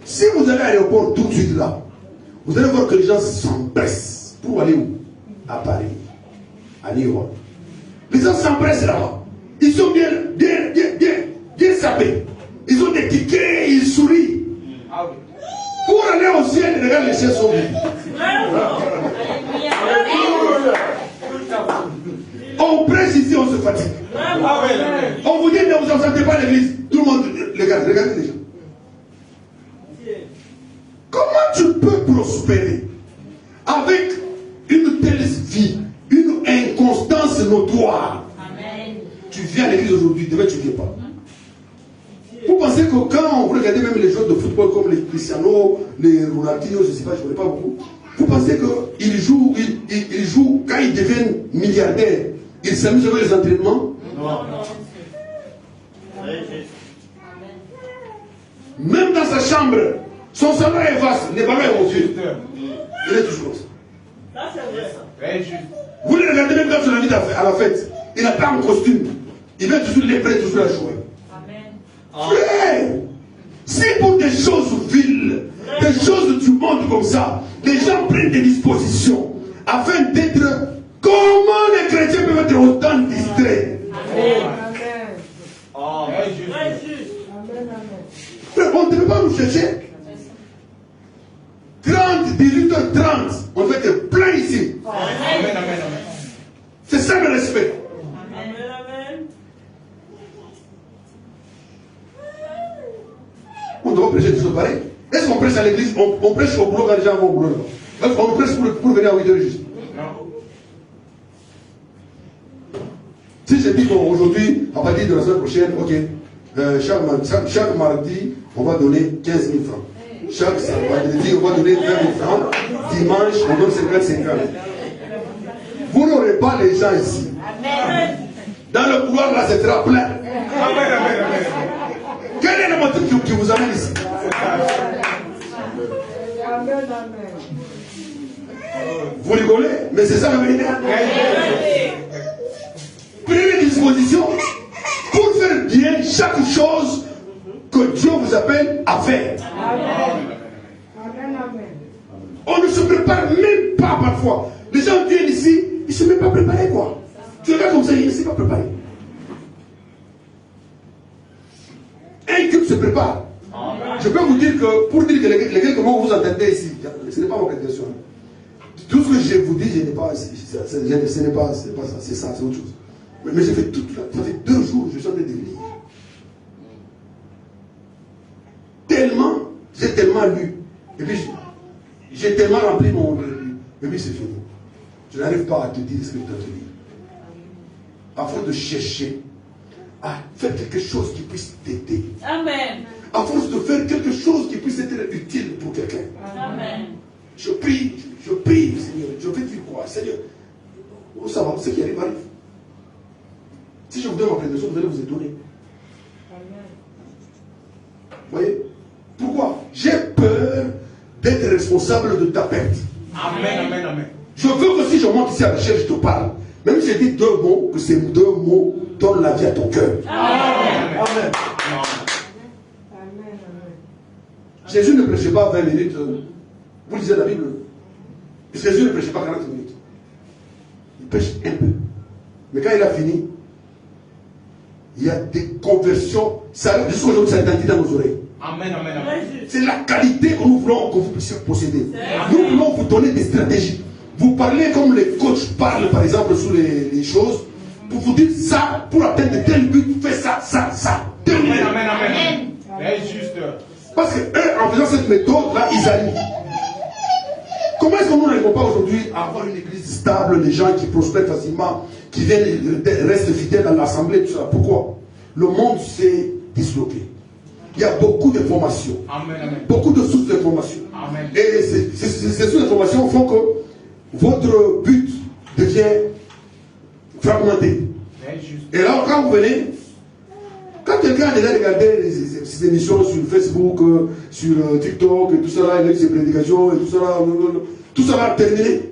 Si vous allez à l'aéroport tout de suite là, vous allez voir que les gens s'empressent. Pour aller où? À Paris, à New York. Les gens s'empressent là-bas. Ils sont bien sapés. Ils ont des tickets, ils sourient. Pour aller au ciel, regarde les chaises sont vides. On prêche ici, on se fatigue. On vous dit ne vous en sentez pas à l'église. Tout le monde, regardez les gens. Comment tu peux prospérer avec une telle vie, une inconstance notoire? Tu viens à l'église aujourd'hui, demain tu ne viens pas. Vous pensez que quand vous regardez même les joueurs de football comme les Cristiano, les Ronaldinho, je ne sais pas, je ne connais pas beaucoup, vous pensez qu'ils jouent, quand ils deviennent milliardaires, ils s'amusent avec les entraînements? Non. Même dans sa chambre, son salon est vaste, les ballons sont aux yeux. Il est toujours comme ça.
Ça, c'est vrai.
Vous le regardez même quand il invite à la fête, il n'a pas un costume. Il met toujours les prêts, toujours à jouer. Frère, si pour des choses viles, des choses du monde comme ça, les gens prennent des dispositions afin d'être. Comment les chrétiens peuvent être autant distraits? Frère, on ne devait pas nous chercher. 18h30, on devait être plein ici. C'est ça le respect. On doit prêcher des choses pareilles. Est-ce qu'on prêche à l'église? On prêche au boulot quand les gens vont au boulot. Est-ce qu'on prêche pour venir à 8h juste? Non. Si je dis qu'aujourd'hui, à partir de la semaine prochaine, ok, chaque mardi, on va donner 15 000 francs. Chaque vendredi, on va donner 20 000 francs. Dimanche, on donne 50. Vous n'aurez pas les gens ici. Dans le couloir, là, c'est très plein. Quel est le motif qui vous amène ici? Vous rigolez, mais c'est ça la vérité. Prenez des dispositions pour faire bien chaque chose que Dieu vous appelle à faire. On ne se prépare même pas parfois. Les gens viennent ici, ils ne sont même pas préparés quoi. Tu regardes comme ça, ils ne sont pas préparés. Un culte se prépare. Je peux vous dire que, pour dire que les quelques mots que vous entendez ici, ce n'est pas mon intention. Tout ce que je vous dis, ce n'est pas ça, c'est ça, c'est autre chose. Mais j'ai fait ça fait 2 jours, je suis en train de lire. J'ai tellement lu. Et puis, j'ai tellement rempli mon. Et puis, c'est fini. Je n'arrive pas à te dire ce que tu as te dire. force de chercher à faire quelque chose qui puisse t'aider,
Amen.
à force de faire quelque chose qui puisse être utile pour quelqu'un.
Amen.
Je prie, Seigneur. Je vais dire quoi, Seigneur? Vous savez, ce qui arrive. Si je vous donne ma prédiction, vous allez vous étonner. Vous voyez? Pourquoi? J'ai peur d'être responsable de ta perte.
Amen, amen, amen.
Je veux que si je monte ici à la chaise, je te parle. Même si j'ai dit 2 mots, que ces 2 mots donnent la vie à ton cœur.
Amen.
Amen. Jésus ne prêchait pas 20 minutes. Vous lisez la Bible. Jésus ne prêchait pas 40 minutes. Il prêche un peu. Mais quand il a fini, il y a des conversions. Jusqu'à aujourd'hui, ça a été dans nos oreilles.
Amen, amen, amen.
C'est la qualité que nous voulons que vous puissiez posséder. Nous voulons vous donner des stratégies. Vous parlez comme les coachs parlent, par exemple, sur les choses, pour vous dire ça, pour atteindre de tel but, fais ça, ça, ça.
Amen, amen, amen. C'est juste.
Parce que eux, en faisant cette méthode-là, ils arrivent. Comment est-ce que nous n'arrivons pas aujourd'hui à avoir une église stable, les gens qui prospèrent facilement, qui viennent, restent fidèles à l'assemblée, tout ça? Pourquoi? Le monde s'est disloqué. Il y a beaucoup d'informations.
Amen, amen.
Beaucoup de sources d'informations.
Amen.
Et ces sources d'informations font que votre but devient fragmenté. Et là, quand vous venez, quand quelqu'un a déjà regardé ces émissions sur Facebook, sur TikTok, et tout ça, avec ses prédications, et tout ça va terminer,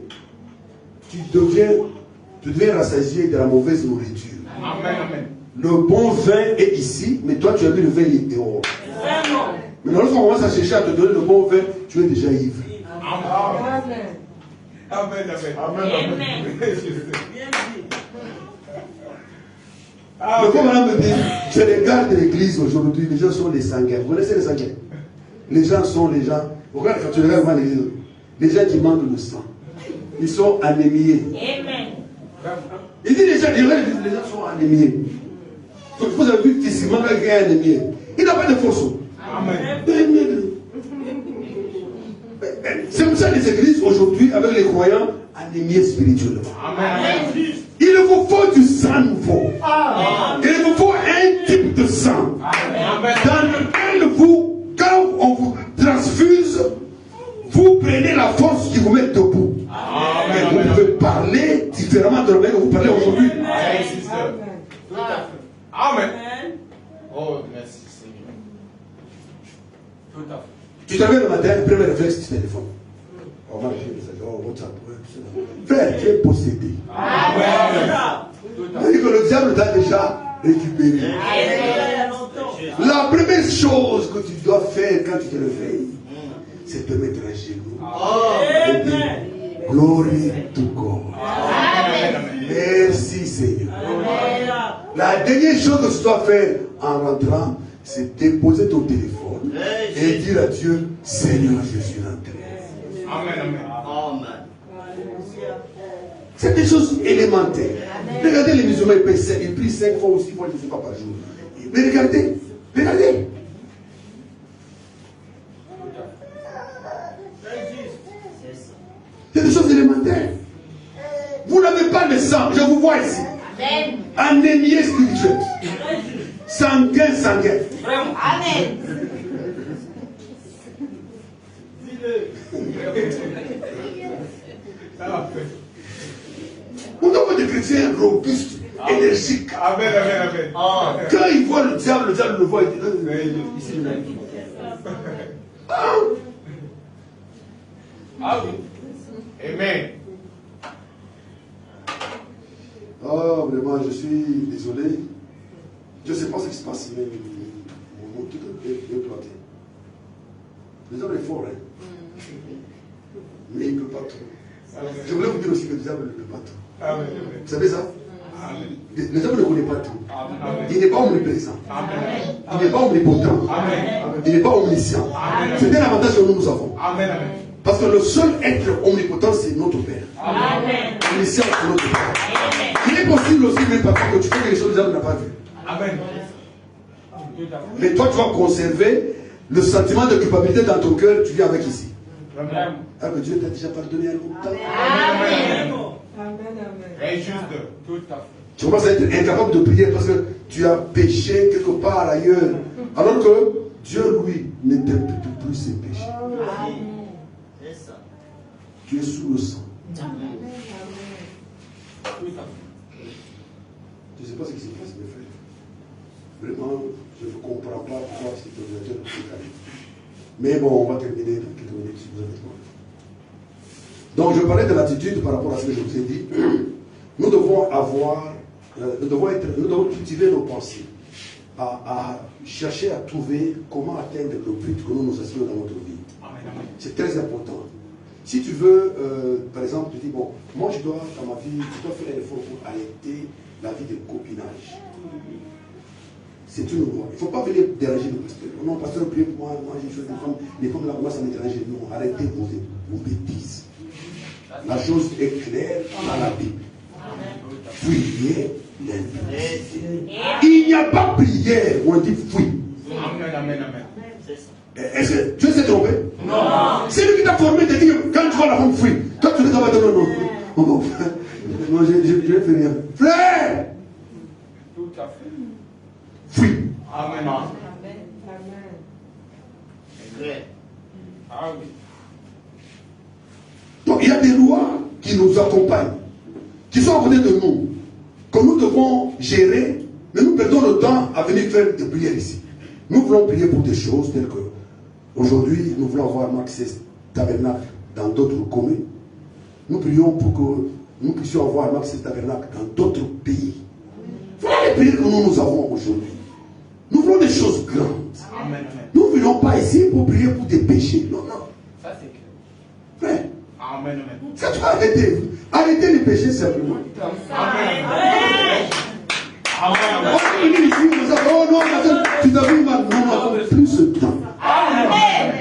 tu deviens rassasié de la mauvaise nourriture.
Amen, amen.
Le bon vin est ici, mais toi tu as vu le vin, il est dehors.
Vraiment.
Mais lorsqu'on commence à chercher à te donner le bon vin, tu es déjà ivre.
Amen. Amen, amen.
Amen. Bien dit.
Le pauvre madame me dit, je regarde l'église aujourd'hui, les gens sont des sanguins. Vous connaissez les sanguins? Les gens sont les gens. Regarde quand tu regardes vraiment l'église, les gens qui manquent de sang. Ils sont anémiés.
Amen.
Il dit les gens sont anémiés. Vous avez vu physiquement quelqu'un est anémié. Il n'a pas de force.
Amen.
C'est pour ça les églises aujourd'hui, avec les croyants, anémiés spirituellement.
Amen.
Il vous faut du sang nouveau. Il vous faut un type de sang. Dans lequel vous, quand on vous transfuse, vous prenez la force qui vous met debout. Et vous pouvez parler différemment de la manière que vous parlez aujourd'hui.
Amen. Oh, merci Seigneur. Tout à fait.
Tu te réveilles le matin, premier réflexe, tu téléphones. Oh, WhatsApp. Frère, tu es possédé. C'est-à-dire que le diable t'a déjà récupéré. La première chose que tu dois faire quand tu te réveilles, c'est te mettre à genoux. Et dire, glory to God. Merci Seigneur. La dernière chose que tu dois faire en rentrant, c'est déposer ton téléphone et dire à Dieu, Seigneur, je suis rentré.
Amen, amen.
C'est des choses élémentaires. Regardez les musulmans, ils prient 5 fois ou 6 fois, je ne sais pas, par jour. Mais regardez. C'est des choses élémentaires. Vous n'avez pas de sang, je vous vois ici. Anémie spirituelle. Sanguin.
Amen.
Nous avons des chrétiens robustes, énergiques.
Amen, amen, amen.
Quand ils voient le diable le voit, il dit, ici, je n'ai
Ah oui. Amen.
Oh, vraiment, je suis désolé. Je ne sais pas ce qui se passe, mais mon truc est planté. Le diable est fort, hein. Mais il ne peut pas tout. Je voulais vous dire aussi que le diable ne peut pas tout.
Amen.
Vous savez ça?
Amen.
Le diable ne connaît pas tout.
Amen.
Il n'est pas omniprésent.
Amen.
Il n'est pas omnipotent.
Amen.
Il n'est pas omniscient. C'est un avantage que nous avons.
Amen.
Parce que le seul être omnipotent, c'est notre Père.
Amen.
Omniscient, c'est notre Père. Il est possible aussi, même papa, que tu fais des choses que le diable n'a pas vues.
Amen.
Mais toi, tu vas conserver le sentiment de culpabilité dans ton cœur, tu viens avec ici.
Amen.
Alors que Dieu t'a déjà pardonné à longtemps.
Amen.
Vraiment.
Très juste. Tout à
Tu commences à être incapable de prier parce que tu as péché quelque part ailleurs. Alors que Dieu, lui, n'interprète plus ses péchés. Tu es sous le sang. Je ne sais pas ce qui se passe, mes frères. Vraiment, je ne comprends pas pourquoi cet ordinateur est calé. Mais bon, on va terminer dans quelques minutes si vous avez besoin. Donc, je parlais de l'attitude par rapport à ce que je vous ai dit. Nous devons avoir, nous devons cultiver nos pensées, à chercher à trouver comment atteindre le but que nous nous assignons dans notre vie. C'est très important. Si tu veux, par exemple, tu dis, bon, moi je dois, dans ma vie, je dois faire un effort pour arrêter la vie de copinage. C'est une loi. Il ne faut pas venir déranger le pasteur. Non, pasteur, priez pour moi, j'ai fait des femmes là, moi ça me dérange. Non, arrêtez vos bêtises. La chose est claire dans la Bible. Fuyez l'iniquité. Il n'y a pas prière où on dit fuis.
Amen, amen, amen.
Est-ce que Dieu s'est trompé?
Non.
C'est lui qui t'a formé, te dit quand tu vois la femme fuir. Toi tu ne vas pas dire non. Non, je ne fais rien. Frère!
Tout à fait.
Fuis.
Amen. Ah oui.
Donc il y a des lois qui nous accompagnent, qui sont à côté de nous, que nous devons gérer, mais nous perdons le temps à venir faire des prières ici. Nous voulons prier pour des choses telles que, aujourd'hui, nous voulons avoir Maxès Tabernacle dans d'autres communes. Nous prions pour que nous puissions avoir Maxès Tabernacle dans d'autres pays. Voilà les prières que nous avons aujourd'hui. Nous voulons des choses grandes.
Amen.
Nous ne venons pas ici pour prier pour des péchés. Non, non.
Ça c'est clair.
Frère,
Amen, amen.
ça tu vas arrêter. Arrêtez les péchés simplement.
Amen.
On
Amen.
peut venir ici, on dit, oh non, tu t'as vu mal. Non, on n'a plus ce temps.
Amen.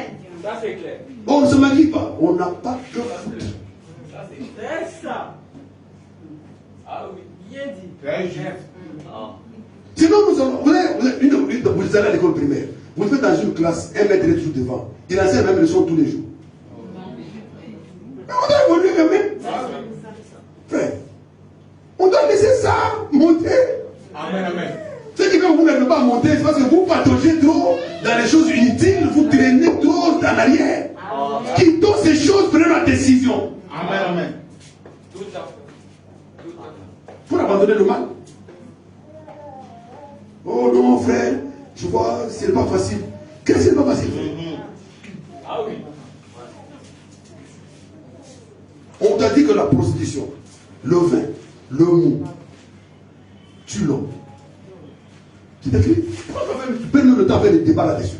Ça c'est clair.
On ne se maquille pas. On n'a pas que foutre.
Ça c'est clair.
C'est ça.
Ah oui.
Bien dit.
Très juste.
Sinon, vous allez à l'école primaire. Vous faites dans une classe, un maître est toujours devant. Il enseigne la même leçon tous les jours. Mais on doit évoluer quand même. Frère, on doit laisser ça monter.
Amen, amen.
Ce qui fait que vous n'arrivez pas à monter, c'est parce que vous pataugez trop dans les choses inutiles, vous traînez trop en arrière. Quittons ces choses, prenez la décision.
Amen, amen. Tout à fait. Tout à fait.
Pour abandonner le mal. Oh non, frère, je vois, c'est pas facile. Qu'est-ce que c'est pas facile?
Ah oui.
On t'a dit que la prostitution, le vin, le mou, tue l'homme. Tu t'écris? Tu perds le temps à faire des débats là-dessus.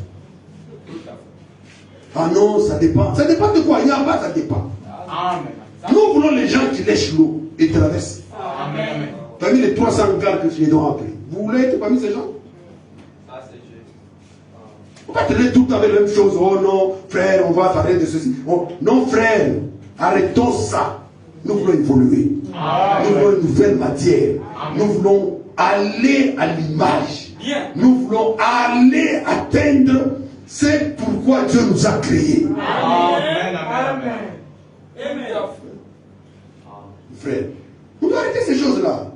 Ah non, ça dépend. Ça dépend de quoi? Il n'y a pas, ça dépend.
Amen.
Nous voulons les gens qui lèchent l'eau et traversent.
Amen, amen.
Parmi les 300 gars que tu dois appeler. Vous voulez être parmi ces gens?
Ça c'est juste.
On va traiter tout le temps avec la même chose. Oh non, frère, on va parler de ceci. Oh, non, frère, arrêtons ça. Nous voulons évoluer. Nous voulons une nouvelle matière. Nous voulons aller à l'image.
Bien.
Nous voulons aller atteindre c'est pourquoi Dieu nous a créés.
Amen, amen, amen.
Amen.
Frère, on doit arrêter ces choses-là.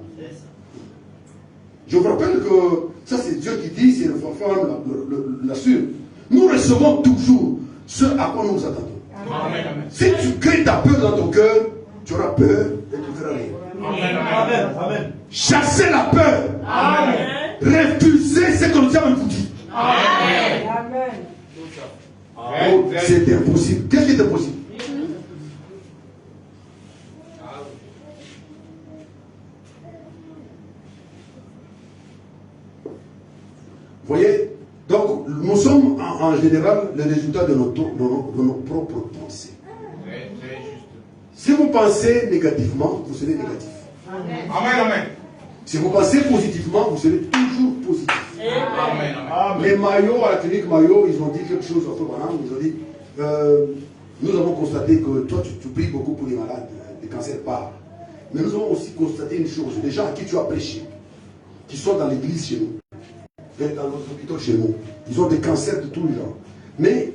Je vous rappelle que ça c'est Dieu qui dit, c'est le femme l'assure. Nous recevons toujours ce à quoi nous nous attendons.
Amen, amen.
Si tu crées ta peur dans ton cœur, tu auras peur et tu ne feras rien.
Amen, amen.
Chassez la peur.
Amen.
Refusez ce que le diable vous dit.
Amen.
Amen.
Oh, c'est impossible. Qu'est-ce qui est impossible? Vous voyez? Donc, nous sommes en général le résultat de nos propres pensées.
Très, très juste.
Si vous pensez négativement, vous serez négatif.
Amen, amen.
Si vous pensez positivement, vous serez toujours positif.
Amen, amen.
Les Mayo, à la clinique Mayo, ils ont dit quelque chose à Madame, ils ont dit nous avons constaté que toi tu pries beaucoup pour les malades, les cancers partent. Mais nous avons aussi constaté une chose, les gens à qui tu as prêché, qui sont dans l'église chez nous, et dans nos hôpitaux chez nous, ils ont des cancers de tous les genres. Mais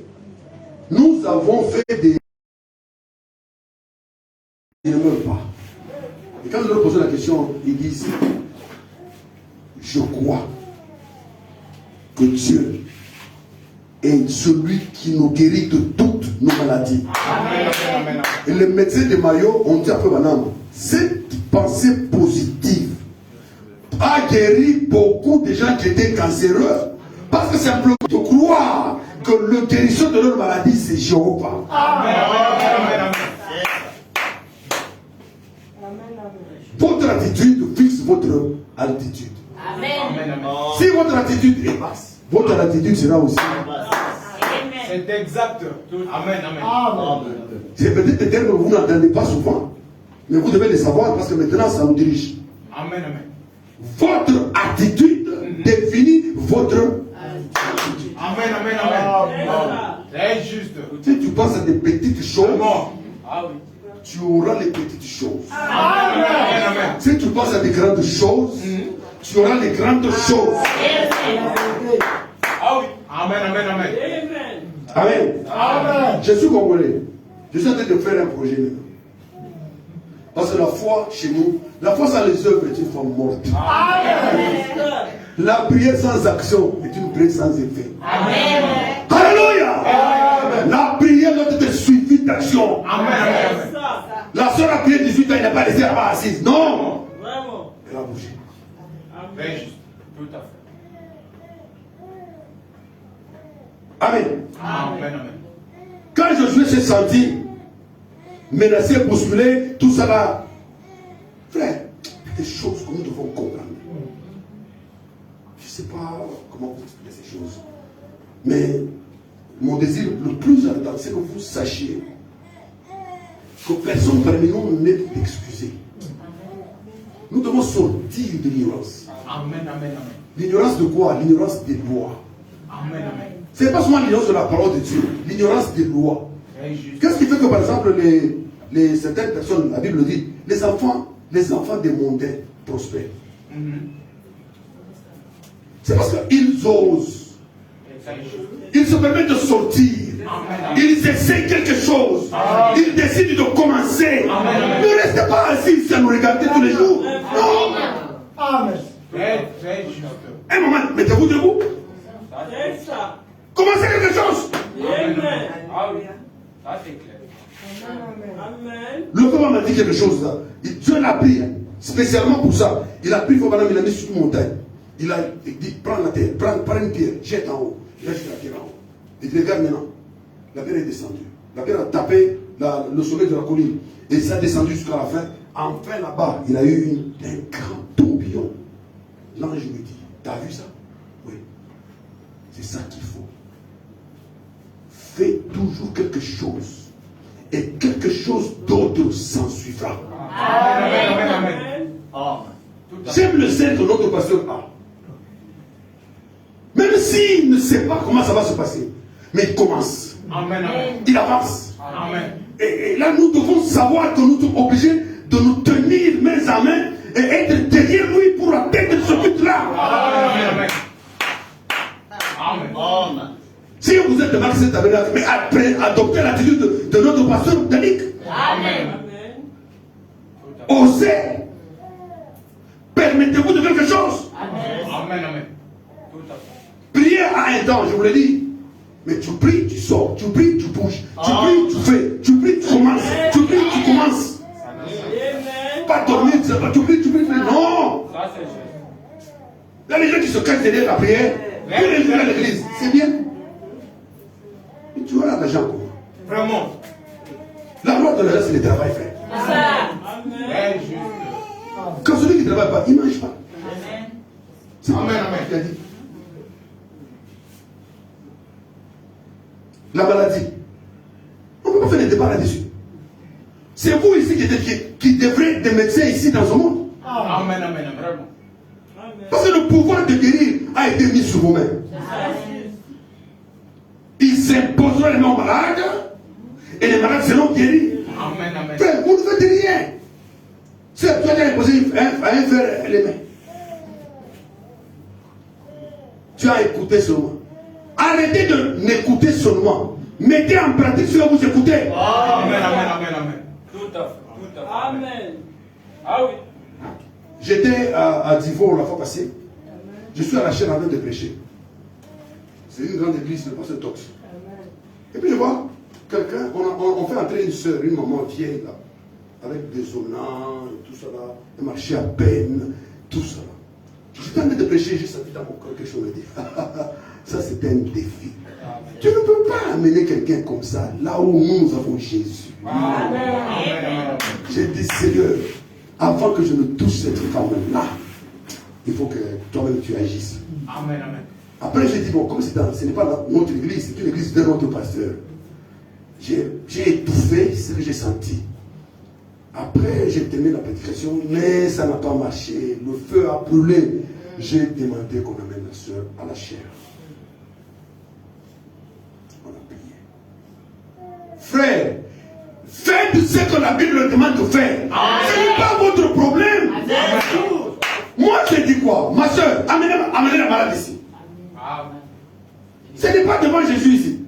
nous avons fait des... Ils ne meurent pas. Et quand nous leur posons la question, ils disent, je crois que Dieu est celui qui nous guérit de toutes nos maladies.
Amen.
Et les médecins de Mayo ont dit après maintenant, cette pensée positive a guéri beaucoup de gens qui étaient cancéreux. Parce que simplement de croire que le guérisseur de leur maladie, c'est Jéhovah.
Amen.
Votre attitude fixe votre altitude.
Amen.
Si votre attitude est basse, votre attitude sera aussi.
C'est exact. Amen.
C'est peut-être des termes que vous n'entendez pas souvent, mais vous devez les savoir parce que maintenant ça vous dirige.
Amen.
Votre attitude définit votre attitude.
Amen. C'est juste.
Si tu penses à des petites choses,
Ah oui.
tu auras les petites choses.
Amen.
Si tu penses à des grandes choses, tu auras les grandes choses.
Ah oui. Amen.
Amen. Je suis congolais. Je suis en train de faire un projet maintenant. Parce que la foi chez nous, la foi sans les œuvres est une foi morte. La prière sans action est une prière sans effet. Alléluia. La prière doit être suivie d'action.
Amen.
La soeur a prié 18 ans, il n'a pas laissé là-bas assise. Non.
Vraiment.
Elle a bougé.
C'est juste. Tout à fait.
Amen. Quand Josué s'est senti menacé, bousculé, tout ça là, frère, des choses que nous devons comprendre. Je ne sais pas comment vous expliquer ces choses, mais mon désir le plus ardent, c'est que vous sachiez que personne parmi nous n'est excusé. Nous devons sortir de l'ignorance.
Amen.
L'ignorance de quoi? L'ignorance des lois.
Amen.
Ce n'est pas seulement l'ignorance de la parole de Dieu, l'ignorance des lois.
C'est juste.
Qu'est-ce qui fait que, par exemple, certaines personnes, la Bible dit, les enfants des mondains prospèrent? C'est parce qu'ils osent. Ils se permettent de sortir. Ils essaient quelque chose. Ils décident de commencer. Ne restez pas assis à nous regarder tous les jours. Non.
Amen.
C'est juste.
Un moment, mettez-vous debout.
C'est ça.
Commencez quelque chose.
Amen.
Ah oui. Ça c'est clair.
Amen.
Le peuple m'a dit quelque chose là. Dieu l'a pris spécialement pour ça. Il a pris, il a mis sur une montagne. Il a dit, prends la terre, prends une pierre, jette en haut. Il a jeté la pierre en haut. Il dit, regarde maintenant. La pierre est descendue. La pierre a tapé le sommet de la colline. Et ça a descendu jusqu'à la fin. Enfin là-bas, il a eu un grand tourbillon. L'ange lui dit, t'as vu ça? Oui. C'est ça qu'il faut. Fais toujours quelque chose. Et quelque chose d'autre s'en suivra.
Amen.
J'aime le sel que notre pasteur a. Même s'il ne sait pas comment ça va se passer, mais il commence.
Amen.
Il avance.
Amen.
Et là, nous devons savoir que nous sommes obligés de nous tenir main à main et être derrière lui pour atteindre ce but-là.
Amen. Amen.
Si vous êtes devant cette tabernacle, mais après, adoptez l'attitude de notre pasteur Danick.
Amen.
Osez. Permettez-vous de quelque chose.
Amen. Tout à fait.
Prier à un temps, je vous l'ai dit. Mais tu pries, tu sors. Tu pries, tu bouges. Tu pries, tu fais. Tu pries, tu commences. Tu pries, tu commences.
Amen.
Pas dormir, tu pries, tu pries. Non.
Ça c'est juste.
Il y a les gens qui se cachent derrière la prière. Tous les jours à l'église. C'est bien. Mais tu auras l'argent comment?
Vraiment.
La gloire de l'argent, c'est le travail, frère.
C'est juste.
Quand celui qui ne travaille pas, il ne mange pas. C'est
Amen.
ce qu'il a dit. La maladie. On ne peut pas faire des débats là-dessus. C'est vous ici qui devrez des médecins ici dans ce monde.
Amen. Vraiment.
Parce que le pouvoir de guérir a été mis sur vos mains. Ils imposeront les mains aux malades et les malades seront guéris.
Amen.
Frère, vous ne faites rien. C'est toi qui as imposé à un faire les mains. Tu as écouté seulement. Arrêtez de n'écouter seulement. Mettez en pratique ce que vous écoutez.
Amen. Tout à fait.
Amen. Ah oui.
J'étais à Divor la fois passée. Je suis à la chaîne en train de prêcher. C'est une grande église, le pasteur Tox. Et puis je vois quelqu'un, on fait entrer une soeur, une maman vieille là, avec des zonants, tout ça là, elle marchait à peine, tout ça là. J'étais en train de prêcher, j'ai senti dans mon corps quelque chose me dit, ça c'est un défi. Tu ne peux pas amener quelqu'un comme ça, là où nous avons Jésus. J'ai dit, Seigneur, avant que je ne touche cette femme-là, il faut que toi-même tu agisses.
Amen, amen.
Après, j'ai dit, bon, comme ce n'est pas notre église, c'est une église de notre pasteur. J'ai étouffé ce que j'ai senti. Après, j'ai terminé la prédication, mais ça n'a pas marché. Le feu a brûlé. J'ai demandé qu'on amène la soeur à la chair. On a prié. Frère, faites ce que la Bible demande de faire. Ce n'est pas votre problème. Moi, je dis quoi? Ma soeur, amenez la malade ici. Ce n'est pas devant Jésus ici.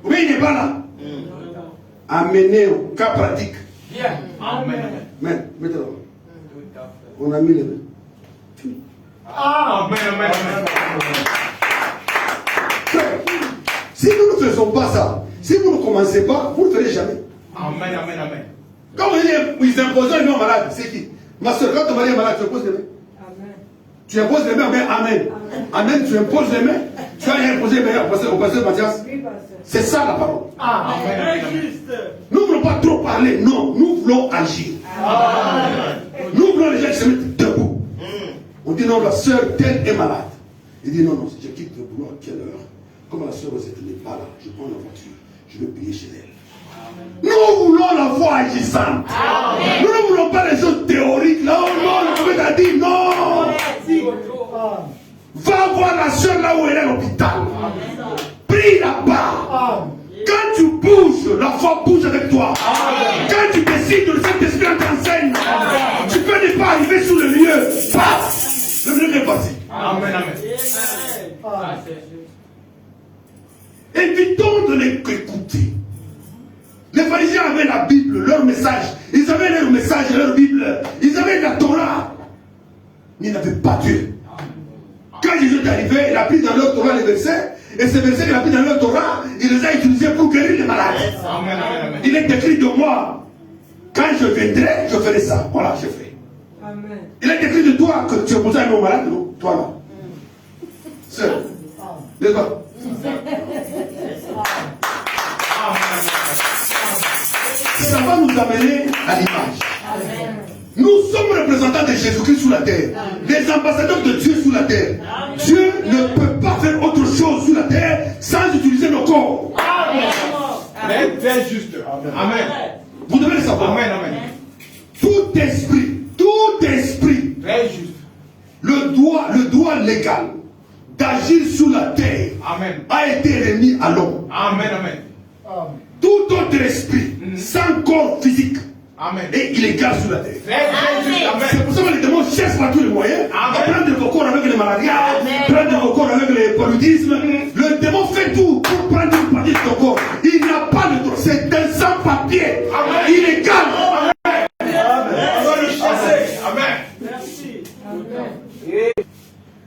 Oui, il n'est pas là. Amenez au cas pratique.
Bien. Amen.
Amen. Mettez-le. On a mis les mains.
Amen, amen, amen.
Si nous ne faisons pas ça, si vous ne commencez pas, vous ne le ferez jamais.
Amen, amen, amen.
Quand ils imposent les mains malades, c'est qui? Ma soeur, quand ton mari est malade, tu imposes les mains. Amen. Tu imposes les mains, mais Amen. Amen, tu imposes les mains. Tu as imposé les mains au pasteur Mathias. C'est ça la parole.
Amen.
Nous ne voulons pas trop parler, non, nous voulons agir. Amen. Nous voulons les gens qui se mettent debout. On dit non, la soeur telle est malade. Il dit non, non, je quitte le boulot à quelle heure? Comme la soeur n'est pas là, je prends la voiture, je vais payer chez elle. Nous voulons la foi agissante. Nous ne voulons pas les choses théoriques. Là, oh non, le prophète a dit non. Va voir la soeur là où elle est à l'hôpital. Prie là-bas. Quand tu bouges, la foi bouge avec toi. Quand tu décides, le Saint-Esprit t'enseigne. Tu peux ne pas arriver sur le lieu. Passe. Le lieu est parti.
Amen, amen.
Évitons de les écouter. Les pharisiens avaient la Bible, leur message. Ils avaient leur message, leur Bible. Ils avaient la Torah. Mais ils n'avaient pas Dieu. Quand Jésus est arrivé, il a pris dans leur Torah les versets. Et ces versets qu'il a pris dans leur Torah, il les a utilisés pour guérir les malades.
Amen, amen, amen.
Il est écrit de moi. Quand je viendrai, je ferai ça. Voilà, je fais.
Amen.
Il est écrit de toi que tu es posé un homme malade, non? Toi là. Seul. N'est-ce pas? Ça va nous amener à l'image. Nous sommes représentants de Jésus-Christ sur la terre. Les ambassadeurs de Dieu sur la terre. Dieu ne peut pas faire autre chose sur la terre sans utiliser nos corps.
Amen. Très juste. Amen.
Vous devez le savoir.
Amen, amen.
Tout esprit,
Très juste.
le droit légal d'agir sur la terre
Amen.
a été remis à l'homme.
Amen, amen.
Tout autre esprit, sans corps physique,
Amen.
est illégal sur la terre.
Très juste. Amen.
C'est pour ça que les démons cherchent par tous les moyens à prendre vos corps avec les maladies, prendre vos corps avec les paludismes. Le démon fait tout pour prendre une partie de ton corps. Il n'a pas le droit. C'est un sans-papier. Illégal.
Amen. On va le chasser. Amen.
Merci.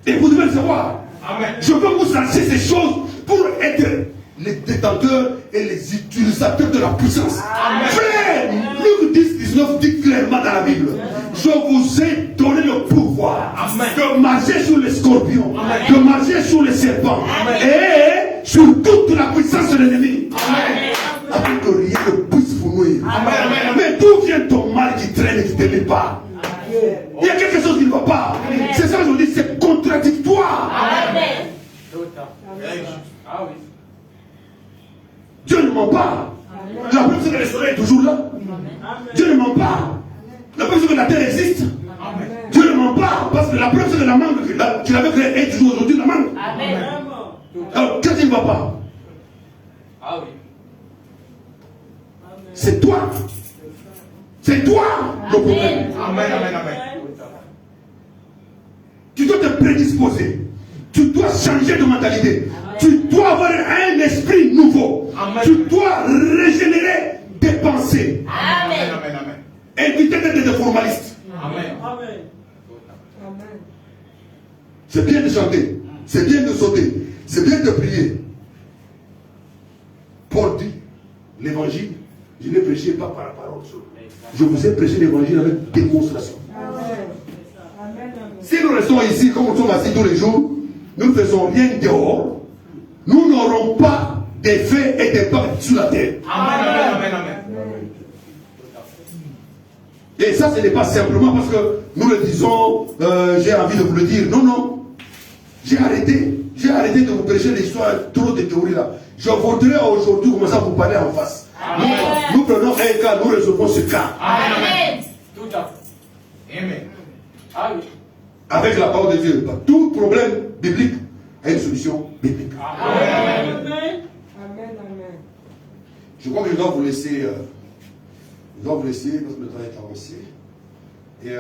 Et vous devez le savoir.
Amen.
Je veux vous lancer ces choses pour être les détenteurs et les utilisateurs de la puissance. Frère, Luc 10-19 dit clairement dans la Bible, je vous ai donné le pouvoir de marcher sur les scorpions, de marcher sur les serpents et sur toute la puissance de l'ennemi. Afin que rien ne puisse vous nuire. Mais d'où vient ton mal qui traîne et qui ne t'aime pas? Il y a quelque chose qui ne va pas. C'est ça que je vous dis, c'est contradictoire.
Ah oui.
Dieu ne ment pas. La preuve c'est que le soleil est toujours là. Dieu ne ment pas. La preuve c'est que la terre existe. Dieu ne ment pas. Parce que la preuve c'est que la mangue qu'il avait créée est toujours aujourd'hui la mangue. Alors qu'est-ce qui ne va pas?
Ah oui.
C'est toi. C'est toi le problème.
Amen, amen, amen.
Tu dois te prédisposer. Tu dois changer de mentalité. Tu dois avoir un esprit nouveau.
Amen.
Tu dois régénérer tes pensées.
Amen, amen, amen.
Éviter d'être des formalistes.
Amen.
Amen.
C'est bien de chanter, c'est bien de sauter, c'est bien de prier. Paul dit, l'évangile, je n'ai prêché pas par la parole seule. Je vous ai prêché l'évangile avec démonstration. Si nous restons ici, comme nous sommes assis tous les jours, nous ne faisons rien dehors, nous n'aurons pas d'effet et d'impact sur la terre.
Amen.
Et ça, ce n'est pas simplement parce que nous le disons, j'ai envie de vous le dire. Non, non. J'ai arrêté de vous prêcher l'histoire, trop de théories là. Je voudrais aujourd'hui commencer à vous parler en face. Nous prenons un cas, nous résolvons ce cas.
Amen. Tout à fait. Amen. Ah oui.
Avec la parole de Dieu. Tout problème biblique a une solution biblique.
Amen.
Amen.
Je crois que je dois vous laisser. Parce que le temps est avancé. Et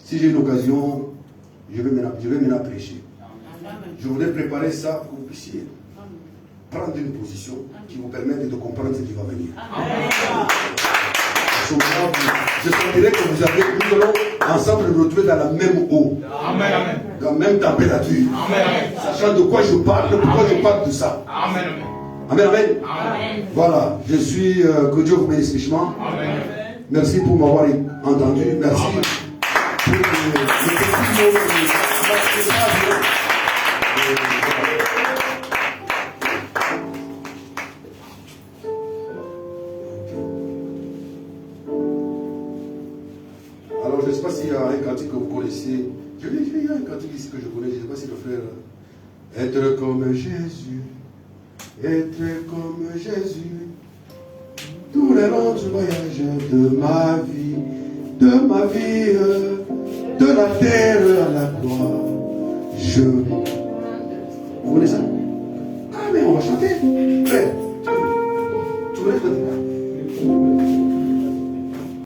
si j'ai une occasion, je vais maintenant prêcher. Je voudrais préparer ça pour que vous puissiez prendre une position qui vous permette de comprendre ce qui va venir. Je sentirai que nous allons ensemble nous retrouver dans la même eau.
Amen.
Dans la même température.
Amen.
Sachant de quoi je parle, pourquoi je parle de ça.
Amen.
Amen, amen.
Amen.
Voilà, je suis, que Dieu vous bénisse richement.
Amen.
Merci pour m'avoir entendu. Merci pour le petit mot de Alors, je ne sais pas s'il y a un cantique que vous connaissez. Il y a un cantique ici que je connais. Je ne sais pas si le frère. Être comme Jésus. Être comme Jésus. Tous les longs voyages de ma vie, de la terre à la croix. Vous connaissez ça? Ah, mais on va chanter. Frère.